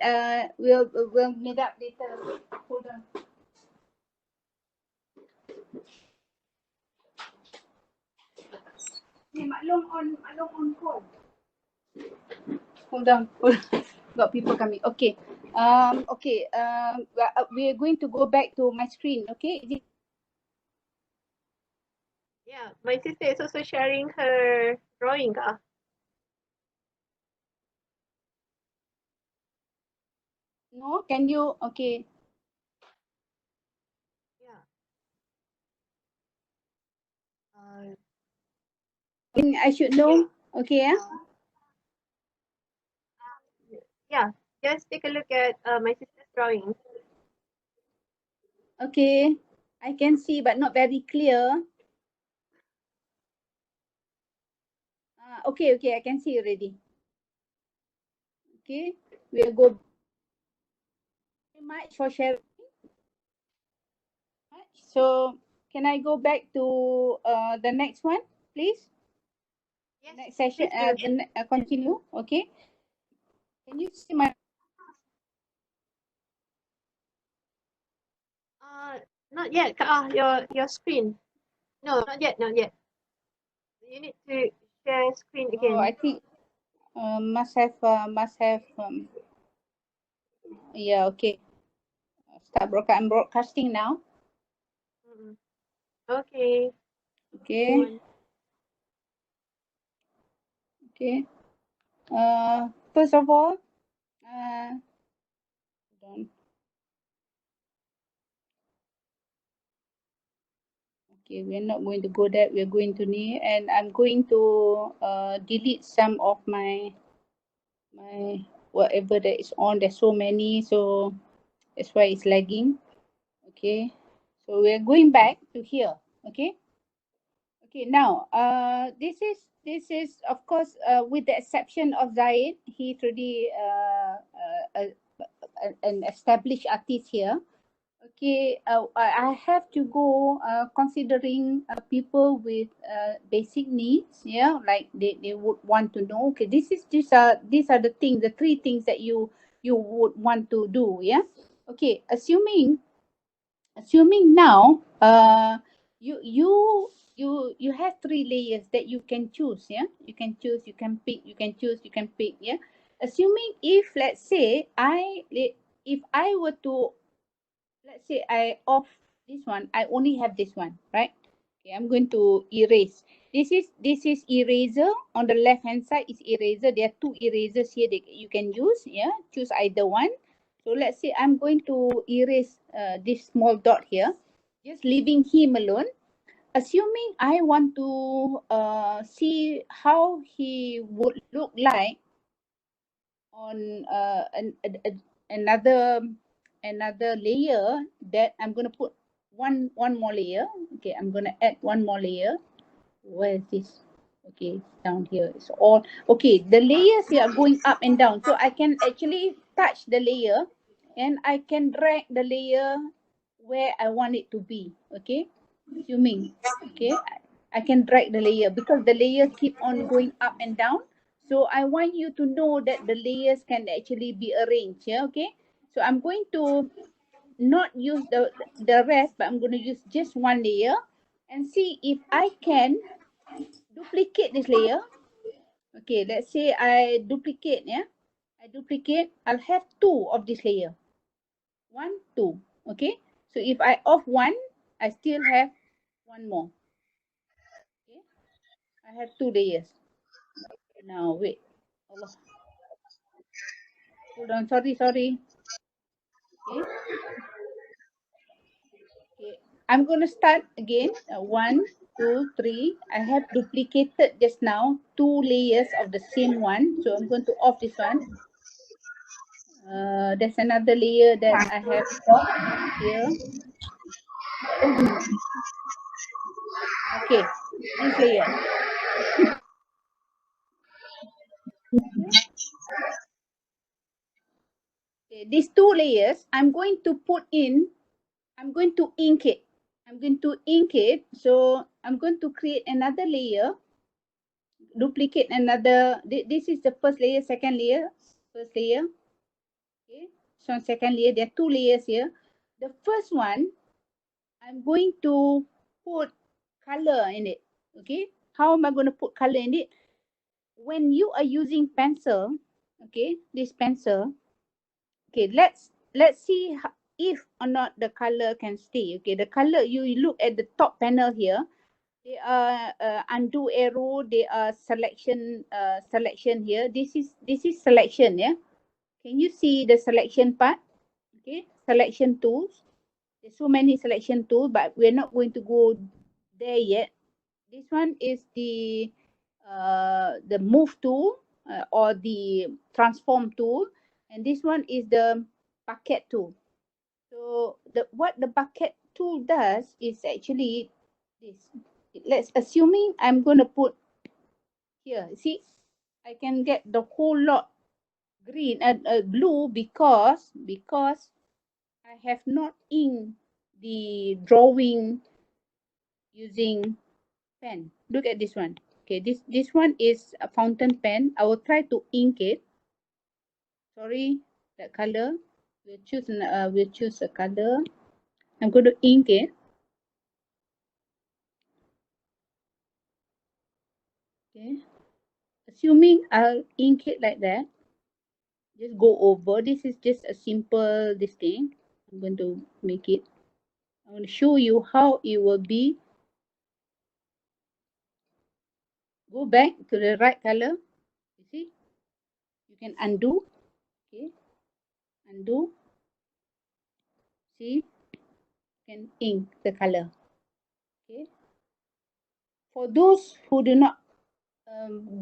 we'll meet up later. Hold on. Hey, Maklum on call. Hold on. Got people coming. Okay. Okay. We're going to go back to my screen. Okay. Is it? Yeah, my sister is also sharing her drawing. No. Can you? Okay. Yeah. I should know. Okay. Yeah. Yeah. Just take a look at my sister's drawing. Okay. I can see, but not very clear. Okay. I can see already. Okay. We'll go. Very much for sharing. So, can I go back to the next one, please? Yes. Next session. Continue. Okay. Can you see my? Not yet. Your screen. No, not yet. You need to share screen again. Oh, I think must have. Yeah. Okay. Start broadcast. I'm broadcasting now. Okay. Okay. Okay. First of all, hold on. Okay, we're not going to go there. We're going to need, and I'm going to delete some of my whatever that is on. There's so many, so that's why it's lagging. Okay, so we're going back to here. Okay. Okay. Now, this is of course with the exception of Zaid, he's already an established artist here. Okay, I have to go considering people with basic needs. Yeah, like they would want to know. Okay, these are the things, the three things that you would want to do. Yeah. Okay, assuming now, you have three layers that you can choose. Yeah, you can choose, you can pick, you can choose, you can pick. Yeah, assuming if let's say if I were to, let's say I off this one, I only have this one, right? Okay, I'm going to erase. This is eraser. On the left hand side is eraser. There are two erasers here that you can use. Yeah, choose either one. So let's say I'm going to erase this small dot here, just leaving him alone. Assuming I want to see how he would look like on another layer, that I'm going to put one more layer. Okay, I'm going to add one more layer. Where is this? Okay, down here. It's all okay. The layers here are going up and down, so I can actually touch the layer and I can drag the layer where I want it to be. Okay, assuming, okay, I can drag the layer because the layers keep on going up and down. So I want you to know that the layers can actually be arranged. Yeah, okay. So I'm going to not use the rest, but I'm going to use just one layer and see if I can duplicate this layer. Okay, let's say I duplicate. Yeah, I duplicate. I'll have two of this layer. One, two. Okay. So if I off one, I still have one more. Okay. I have two layers. Now wait. Allah. Hold on. Sorry. Okay. Okay. I'm going to start again. 1, 2, 3. I have duplicated just now 2 layers of the same one. So I'm going to off this one. There's another layer that I have here. Okay, this layer. Okay, these 2 layers, I'm going to ink it. I'm going to ink it. So I'm going to create another layer, duplicate another. This is the first layer, second layer, first layer. Okay, so second layer, there are 2 layers here. The first one, I'm going to put color in it. Okay, how am I going to put color in it? When you are using pencil, okay, this pencil, okay, let's see if or not the color can stay. Okay, the color, you look at the top panel here. They are undo arrow. They are selection here. This is selection. Yeah, can you see the selection part? Okay, selection tools. There's so many selection tools, but we're not going to go there yet. This one is the move tool or the transform tool, and this one is the bucket tool. So what the bucket tool does is actually this. Let's assuming I'm going to put here. See, I can get the whole lot green and blue because I have not inked the drawing using pen. Look at this one. Okay, this one is a fountain pen. I will try to ink it. Sorry, that color. We'll choose a color. I'm going to ink it. Okay, assuming I'll ink it like that. Just go over. This is just a simple this thing. I'm going to make it. I want to show you how it will be. Go back to the right color. You see, you can undo. Okay, undo. See, you can ink the color. Okay, for those who do not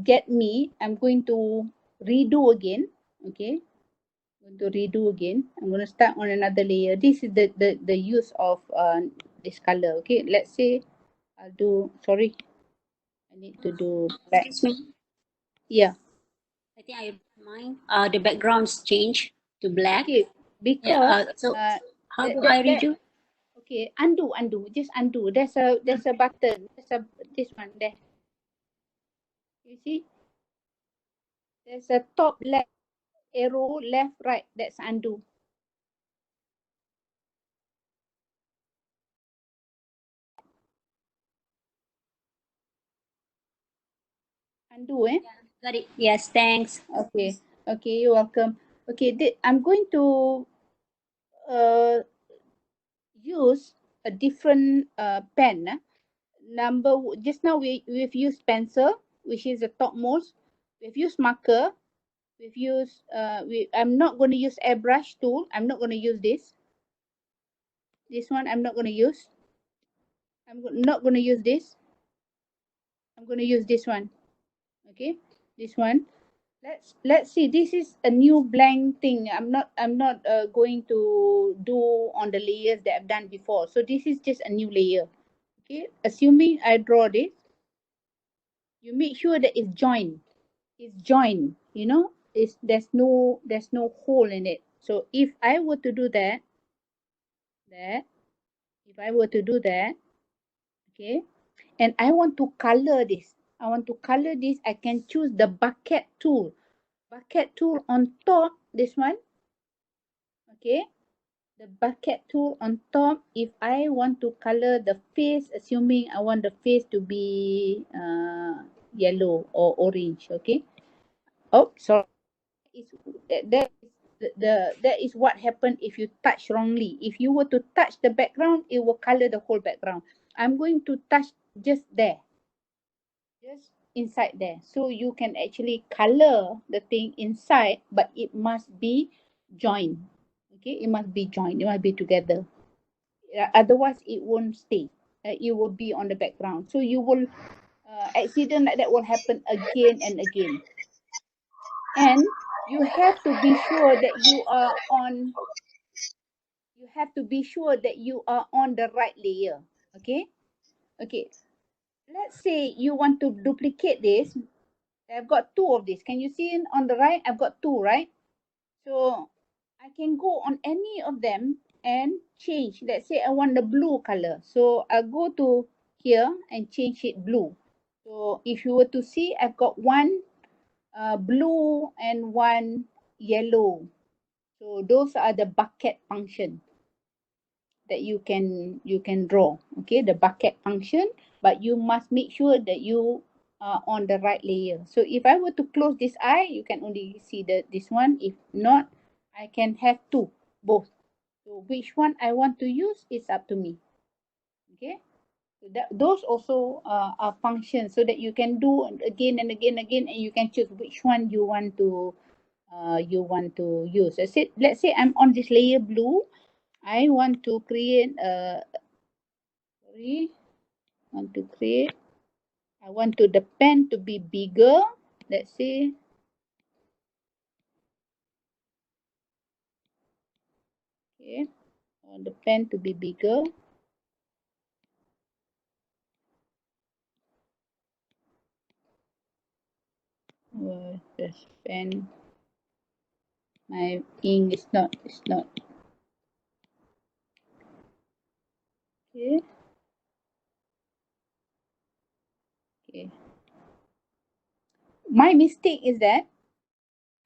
get me, I'm going to redo again. Okay, I'm going to redo again. I'm going to start on another layer. This is the use of this color. Okay, let's say I'll do, sorry, I need to do black. Excuse me. Yeah. I think I mine. The background's changed to black. Okay, Yeah. because So how do I redo? okay, undo, just undo. There's a button. This one there. You see, there's a top left arrow, left, right. That's undo. Undo, eh? Yeah, got it. Yes, thanks. Okay, okay, you're welcome. Okay, I'm going to use a different pen. Just now we've used pencil, which is the topmost. We've used marker. We've used I'm not going to use airbrush tool. I'm not going to use this. This one I'm not going to use. I'm not going to use this. I'm going to use this one. Okay, this one. Let's see. This is a new blank thing. I'm not going to do on the layers that I've done before. So this is just a new layer. Okay, assuming I draw this, you make sure that it's joined. It's joined. You know, there's no hole in it. So if I were to do that, if I were to do that, okay, and I want to color this. I can choose the bucket tool. Bucket tool on top, this one. Okay, the bucket tool on top. If I want to color the face, assuming I want the face to be yellow or orange. Okay. Oh, sorry. That is what happened if you touch wrongly. If you were to touch the background, it will color the whole background. I'm going to touch just there. Just inside there. So you can actually color the thing inside, but it must be joined. Okay, it must be joined, it must be together. Otherwise it won't stay. It will be on the background. So you will accident like that will happen again and again. And you have to be sure that you are on the right layer. Okay. Okay, let's say you want to duplicate this. I've got two of these. Can you see on the right? I've got two, right? So I can go on any of them and change. Let's say I want the blue color. So I'll go to here and change it blue. So if you were to see, I've got one blue and one yellow. So those are the bucket function that you can draw. Okay, the bucket function, but you must make sure that you are on the right layer. So if I were to close this eye, you can only see this one. If not, I can have both. So which one I want to use is up to me. Okay, so those also are functions so that you can do again and again and again, and you can choose which one you want to use. Let's say I'm on this layer blue. I want to create I want to the pen to be bigger. Let's say okay, I want the pen to be bigger. This pen, my ink is not okay. Okay. My mistake is that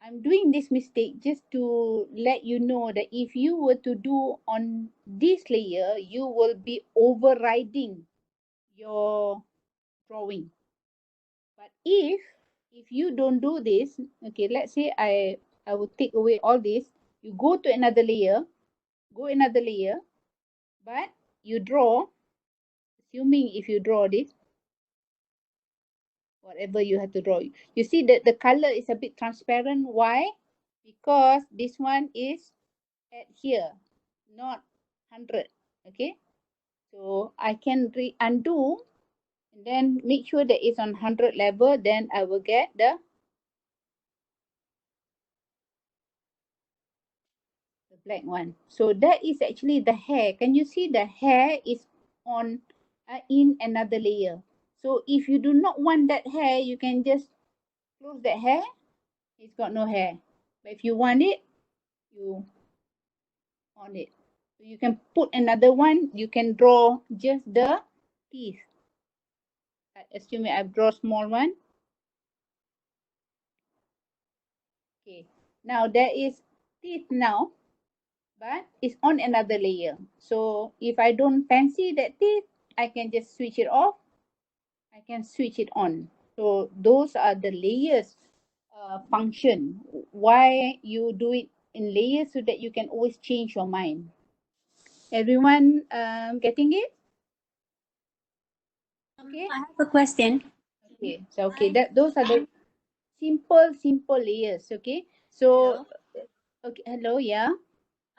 I'm doing this mistake just to let you know that if you were to do on this layer, you will be overriding your drawing. But if you don't do this, okay, let's say I will take away all this, you go to another layer, but you draw, assuming if you draw this, whatever you have to draw, you see that the color is a bit transparent. Why? Because this one is at here, not 100. Okay, so I can undo and then make sure that it's on 100 level, then I will get the black one. So that is actually the hair. Can you see the hair is on in another layer? So if you do not want that hair, you can just close that hair. It's got no hair. But if you want it, you on it. So you can put another one. You can draw just the teeth. Assuming I've drawn small one. Okay. Now there is teeth now, but it's on another layer. So if I don't fancy that teeth, I can just switch it off. I can switch it on. So those are the layers function. Why you do it in layers so that you can always change your mind. Everyone getting it? Okay. I have a question. Okay. So okay, those are the simple layers. Okay. So okay. Hello. Yeah.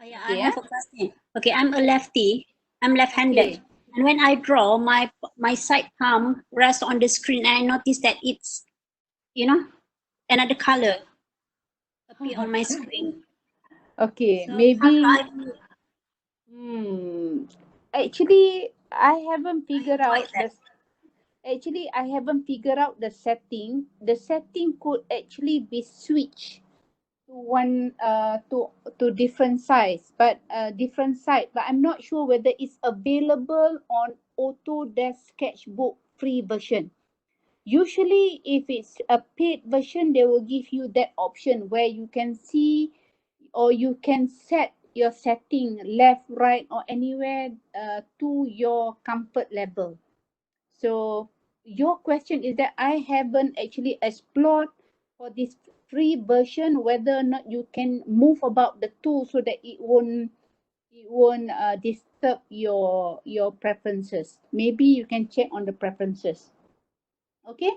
Yeah, I Okay. have a question. Okay, I'm a lefty. I'm left-handed. Okay. And when I draw, my side palm rests on the screen, and I notice that it's, another color appear on my screen. Okay. So how do Maybe. I do it? Actually, I haven't figured avoid out that? the setting. The setting could actually be switched to one to different size, but different side. But I'm not sure whether it's available on Autodesk SketchBook free version. Usually, if it's a paid version, they will give you that option where you can see or you can set your setting left, right, or anywhere to your comfort level. So your question is that I haven't actually explored for this free version whether or not you can move about the tool so that it won't disturb your preferences. Maybe you can check on the preferences. Okay.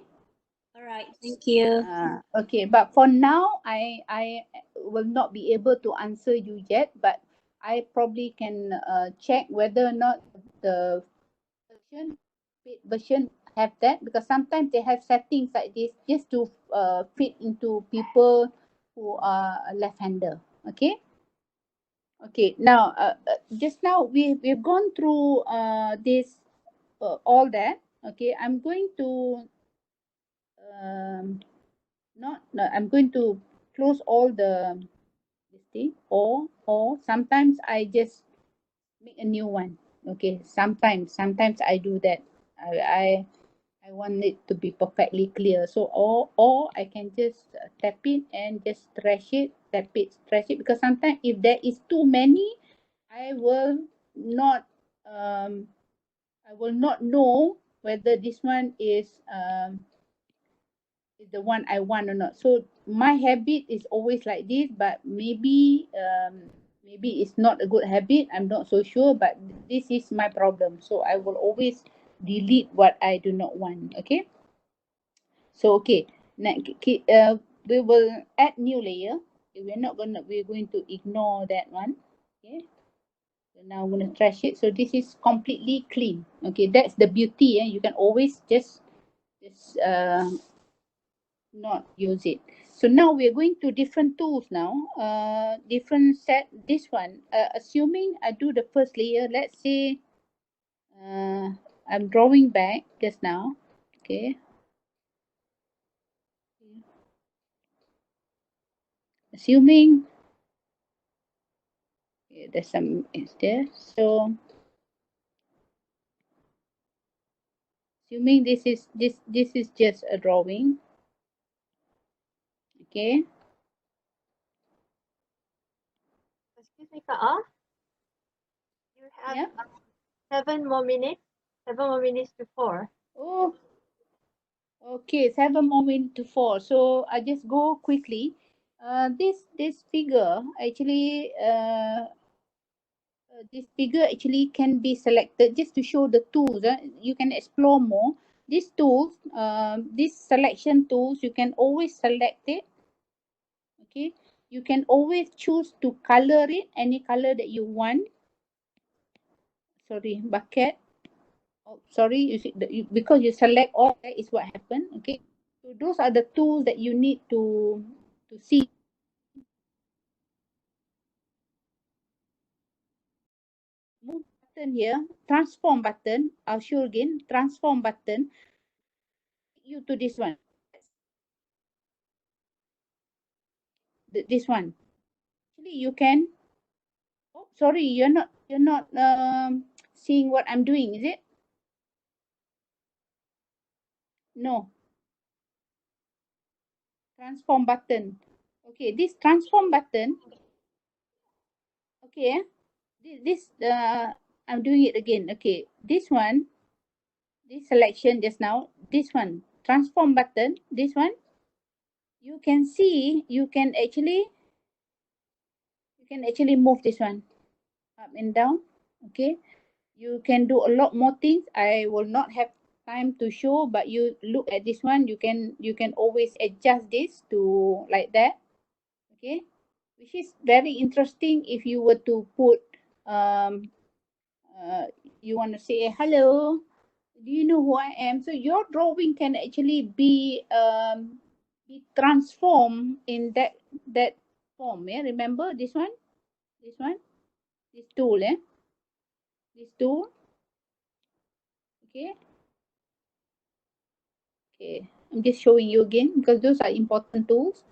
All right, thank you. Okay, but for now, I will not be able to answer you yet. But I probably can check whether or not the paid version have that, because sometimes they have settings like this just to fit into people who are left-hander. Okay. Okay. Now, just now we've gone through this all that. Okay. I'm going to not no, I'm going to close all the this thing, or sometimes I just make a new one. Okay, sometimes I do that. I want it to be perfectly clear, so or I can just tap it and just stretch it, tap it, stretch it, because sometimes if there is too many, I will not I will not know whether this one is the one I want or not. So my habit is always like this, but maybe it's not a good habit. I'm not so sure, but this is my problem. So I will always delete what I do not want. Okay. So okay, next we will add new layer. We're going to ignore that one. Okay. So now I'm going to trash it. So this is completely clean. Okay, that's the beauty. You can always just not use it. So now we're going to different tools now. Different set. This one, assuming I do the first layer, let's say I'm drawing back just now. Okay. Assuming there's some is there. So assuming this is just a drawing. Okay. Excuse me, Kak. You have Yeah. 7 more minutes. 7 more minutes to 4. Oh, okay. 7 more minutes to 4. So I just go quickly. This figure actually this figure actually can be selected just to show the tools. You can explore more. These tools, these selection tools, you can always select it. Okay, you can always choose to color it any color that you want. Sorry, bucket. Oh, sorry, because you select all, that is what happened. Okay, so those are the tools that you need to see. Move button here, transform button. I'll show again. Transform button. You to this one. This one. Actually, you can. Oh, sorry, you're not seeing what I'm doing, is it? No. Transform button. Okay, this transform button. Okay, this I'm doing it again. Okay, this one, this selection just now. This one, transform button. This one, you can see. You can actually move this one up and down. Okay, you can do a lot more things. I will not have time to show, but you look at this one, you can always adjust this to like that. Okay, which is very interesting if you were to put um you want to say hello, do you know who I am? So your drawing can actually be transformed in that form. Yeah, remember this one, this one, this tool. This tool. Okay. Okay, I'm just showing you again because those are important tools.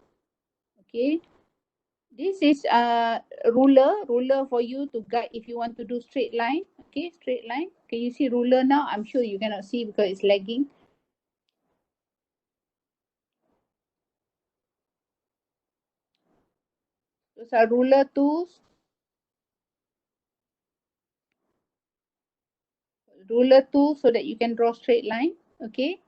Okay, this is a ruler for you to guide if you want to do straight line. Okay, straight line. Can you see ruler now? I'm sure you cannot see because it's lagging. Those are ruler tools. Ruler tools so that you can draw straight line. Okay,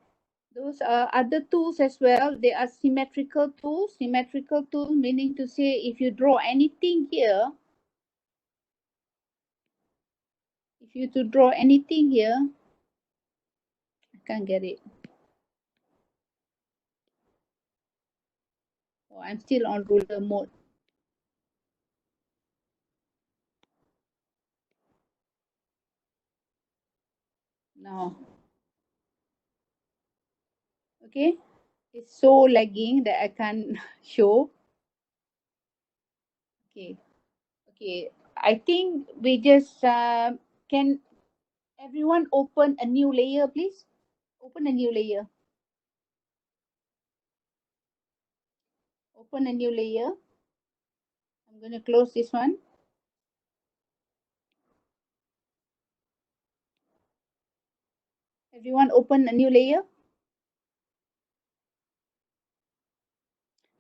those are other tools as well. They are symmetrical tools. Symmetrical tool meaning to say if you draw anything here, if you to draw anything here, I can't get it. Oh, I'm still on ruler mode. Now, okay, it's so lagging that I can't show. Okay, okay. I think we just can everyone open a new layer, please. Open a new layer. Open a new layer. I'm going to close this one. Everyone open a new layer.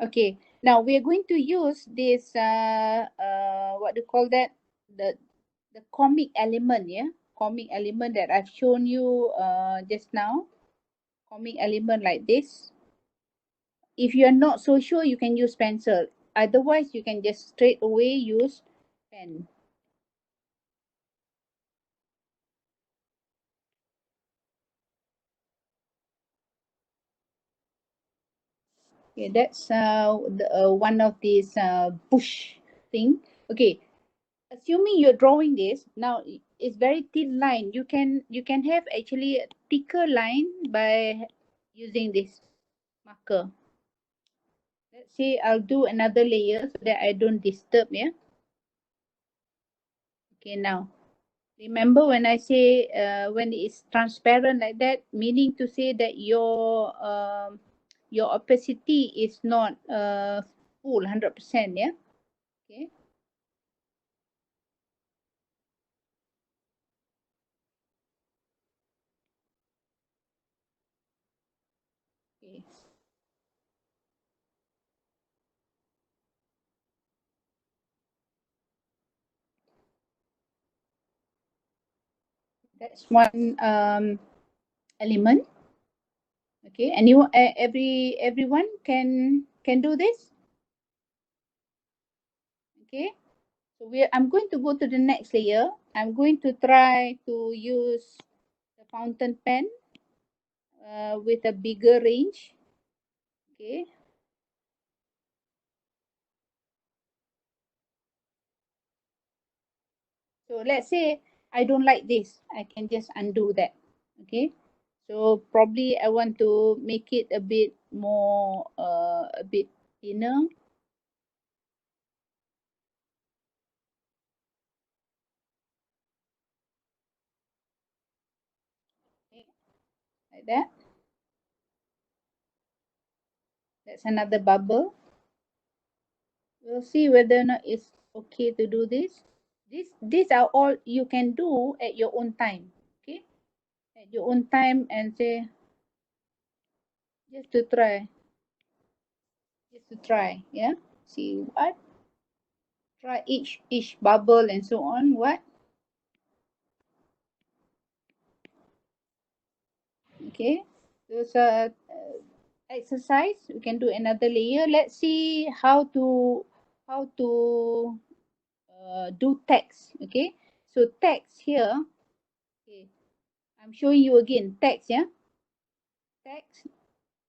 Okay, now we are going to use this, what do you call that? The comic element, yeah? Comic element that I've shown you just now. Comic element like this. If you are not so sure, you can use pencil. Otherwise, you can just straight away use pen. Okay, that's one of these bush thing. Okay, assuming you're drawing this now, it's very thin line. You can have actually a thicker line by using this marker. Let's say I'll do another layer so that I don't disturb, yeah. Okay, now remember when I say when it's transparent like that, meaning to say that your opacity is not full 100%, yeah. Okay. Okay. That's one element. Okay, anyone, everyone can do this. Okay, so I'm going to go to the next layer. I'm going to try to use the fountain pen with a bigger range. Okay, so let's say I don't like this, I can just undo that. Okay, so probably I want to make it a bit more a bit thinner. Okay, like that. That's another bubble. We'll see whether or not it's okay to do this. These are all you can do at your own time. Okay, at your own time, and say just to try, yeah. See what, try each bubble and so on. What? Okay, those are exercise. We can do another layer. Let's see how to do text. Okay, so text here. Okay, I'm showing you again text. Yeah, text.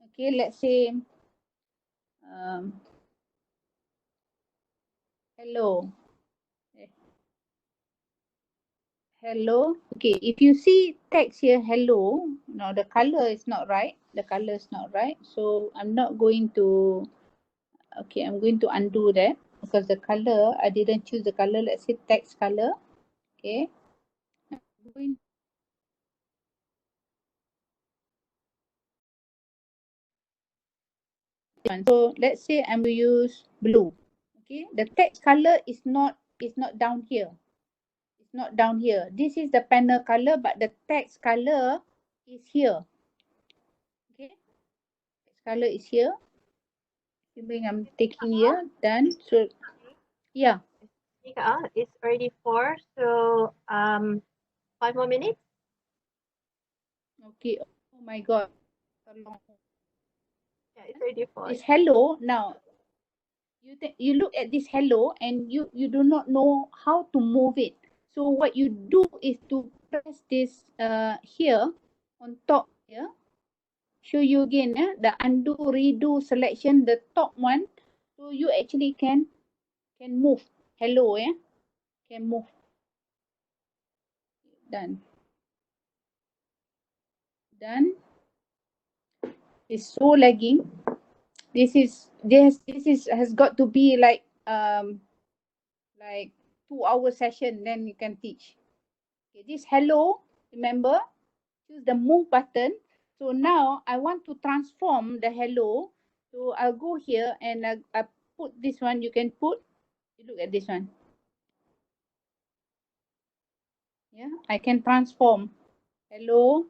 Okay, let's say hello. Hello. Okay, if you see text here, hello. Now the color is not right. The color is not right. So I'm not going to, okay, I'm going to undo that because the color, I didn't choose the color. Let's say text color. Okay. I'm going. So let's say I'm going to use blue. Okay. The text color is not down here. It's not down here. This is the panel color, but the text color is here. Okay. Text color is here. I'm taking here, done. So yeah. It's already 4, so 5 more minutes. Okay. Oh my God. Yeah, it's already 4. This hello now. You look at this hello and you do not know how to move it. So what you do is to press this here on top here. Show you again, the undo redo selection, the top one. So you actually can move. Hello, can move. Done. Done. It's so lagging. This has got to be like 2-hour session, then you can teach. Okay, this hello, remember, choose the move button. So now I want to transform the hello. So I'll go here and I put this one. You can put, look at this one. Yeah, I can transform hello,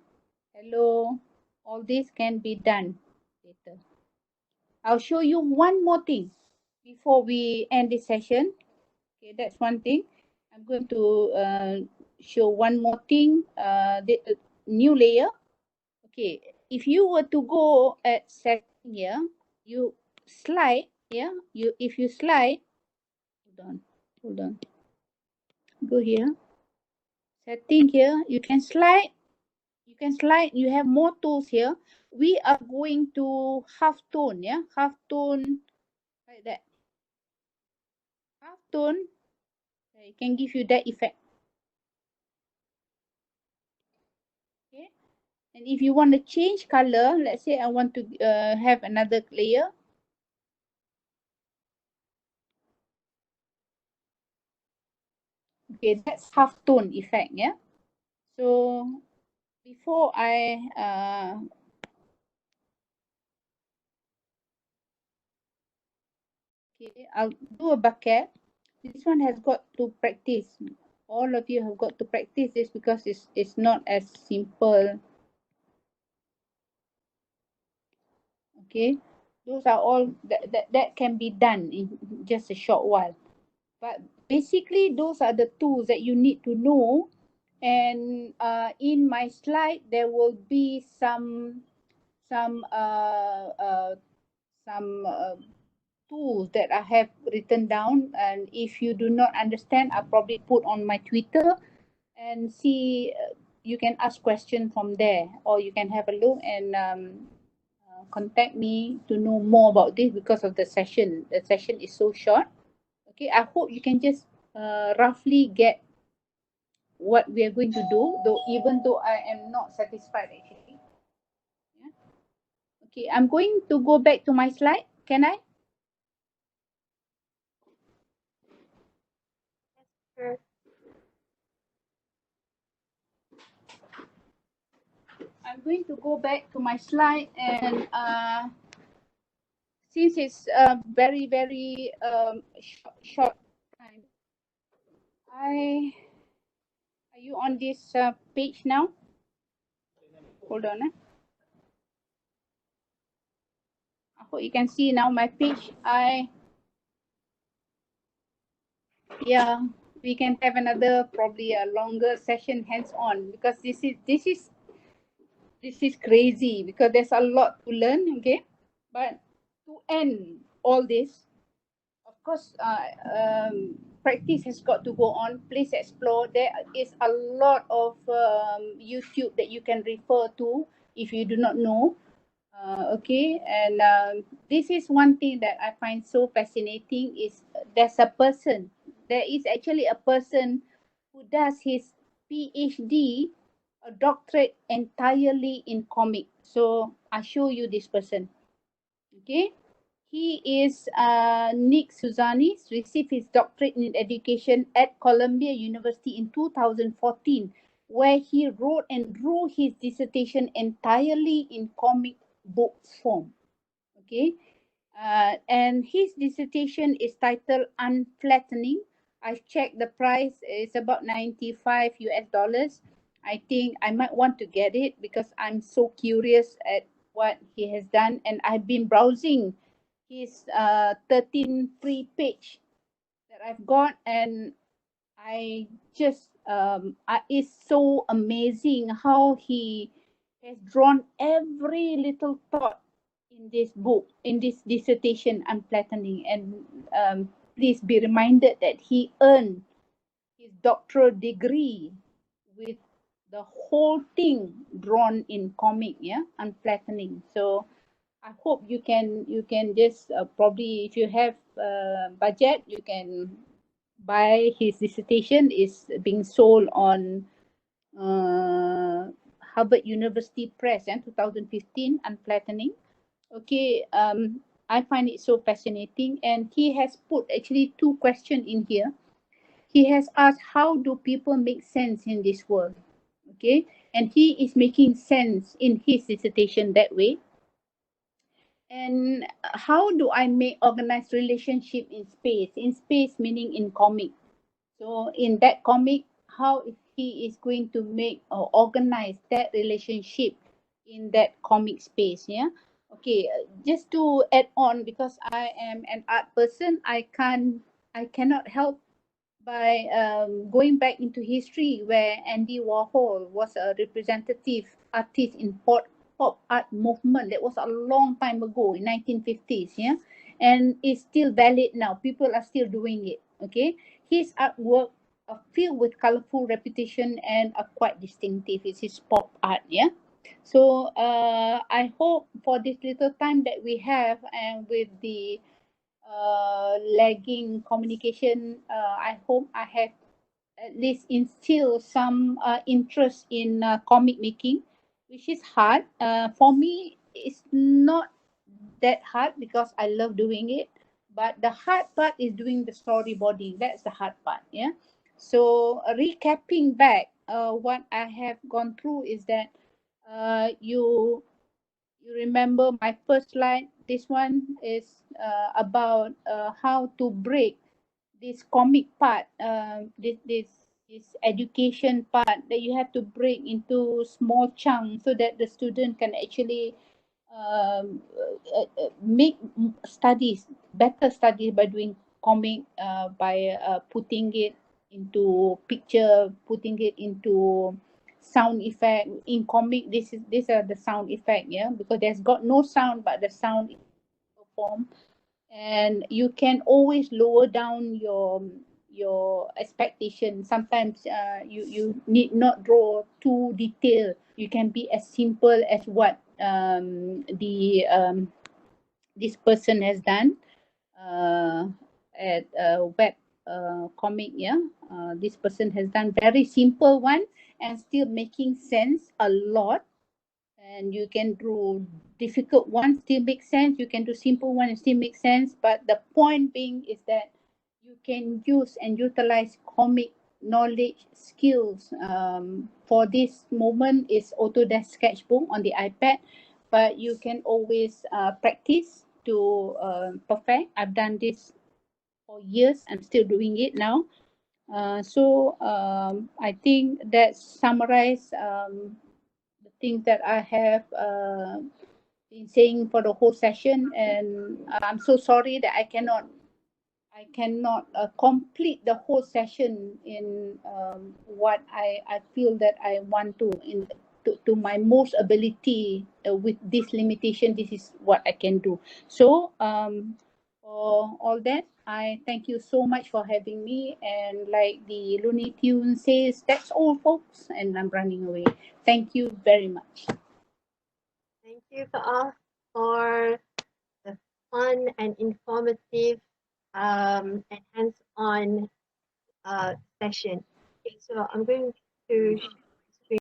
hello. All this can be done later. I'll show you one more thing before we end this session. Okay, that's one thing. I'm going to show one more thing. The new layer. Okay, if you were to go at setting here, you slide. Yeah, if you slide, hold on. Go here. Setting here. You can slide. You have more tools here. We are going to half tone. Yeah, half tone like that. Half tone. It can give you that effect. Okay. And if you want to change color, let's say I want to have another layer. Okay, that's half tone effect. Yeah. So before I okay, I'll do a bucket. This one has got to practice. All of you have got to practice this because it's not as simple. Okay, those are all that can be done in just a short while. But basically, those are the tools that you need to know. And in my slide, there will be some tools that I have written down. And if you do not understand, I'll probably put on my Twitter and see. You can ask questions from there, or you can have a look and contact me to know more about this because of the session. The session is so short. Okay, I hope you can just roughly get what we are going to do, though even though I am not satisfied actually. Yeah. Okay, I'm going to go back to my slide. Can I? Sure. I'm going to go back to my slide, and since it's very short time, are you on this page now? Hold on. I hope you can see now my page. Yeah, we can have another probably a longer session hands-on because this is crazy because there's a lot to learn. Okay, but to end all this, of course, practice has got to go on. Please explore. There is a lot of YouTube that you can refer to if you do not know. Okay, and this is one thing that I find so fascinating is there is actually a person who does his PhD, a doctorate entirely in comic. So I show you this person. Okay, he is Nick Suzani, received his doctorate in education at Columbia University in 2014, where he wrote and drew his dissertation entirely in comic book form. Okay, and his dissertation is titled Unflattening. I've checked the price, it's about 95 US dollars. I think I might want to get it because I'm so curious at what he has done, and I've been browsing his 13 free page that I've got, and I just it's so amazing how he has drawn every little thought in this book, in this dissertation on flattening. And please be reminded that he earned his doctoral degree with the whole thing drawn in comic, yeah, on flattening. So I hope you can just probably, if you have budget, you can buy his dissertation. Is being sold on Harvard University Press, 2015, Unflattening. Okay, I find it so fascinating, and he has put actually two questions in here. He has asked, how do people make sense in this world? Okay, and he is making sense in his dissertation that way. And how do I make organized relationship in space? In space meaning in comic. So in that comic, how he is going to make or organize that relationship in that comic space? Yeah. Okay. Just to add on, because I am an art person, I cannot help by going back into history, where Andy Warhol was a representative artist in pop art movement. That was a long time ago in 1950s, yeah, and it's still valid now. People are still doing it. Okay, his artwork are filled with colorful repetition and are quite distinctive. It's his pop art, yeah. So I hope for this little time that we have, and with the lagging communication, I hope I have at least instill some interest in comic making, which is hard. For me, it's not that hard because I love doing it. But the hard part is doing the storyboarding. That's the hard part. Yeah. So recapping back, what I have gone through is that you remember my first slide. This one is about how to break this comic part, this education part, that you have to break into small chunks so that the student can actually make studies, better studies by doing comic, by putting it into picture, putting it into sound effect. In comic, these are the sound effect, yeah, because there's got no sound, but the sound is performed. And you can always lower down your expectation. Sometimes you need not draw too detailed. You can be as simple as what the this person has done at web comic. Yeah, this person has done very simple one and still making sense a lot. And you can do difficult ones, still make sense. You can do simple one and still make sense. But the point being is that you can use and utilize comic knowledge skills. For this moment is Autodesk SketchBook on the iPad, but you can always practice to perfect. I've done this for years. I'm still doing it now. I think that summarize the things that I have been saying for the whole session. And I'm so sorry that I cannot complete the whole session in what I feel that I want to my most ability. With this limitation, this is what I can do. So for all that, I thank you so much for having me. And like the Looney Tune says, that's all, folks. And I'm running away. Thank you very much. Thank you, Kak, for the fun and informative and hands-on session. Okay, so I'm going to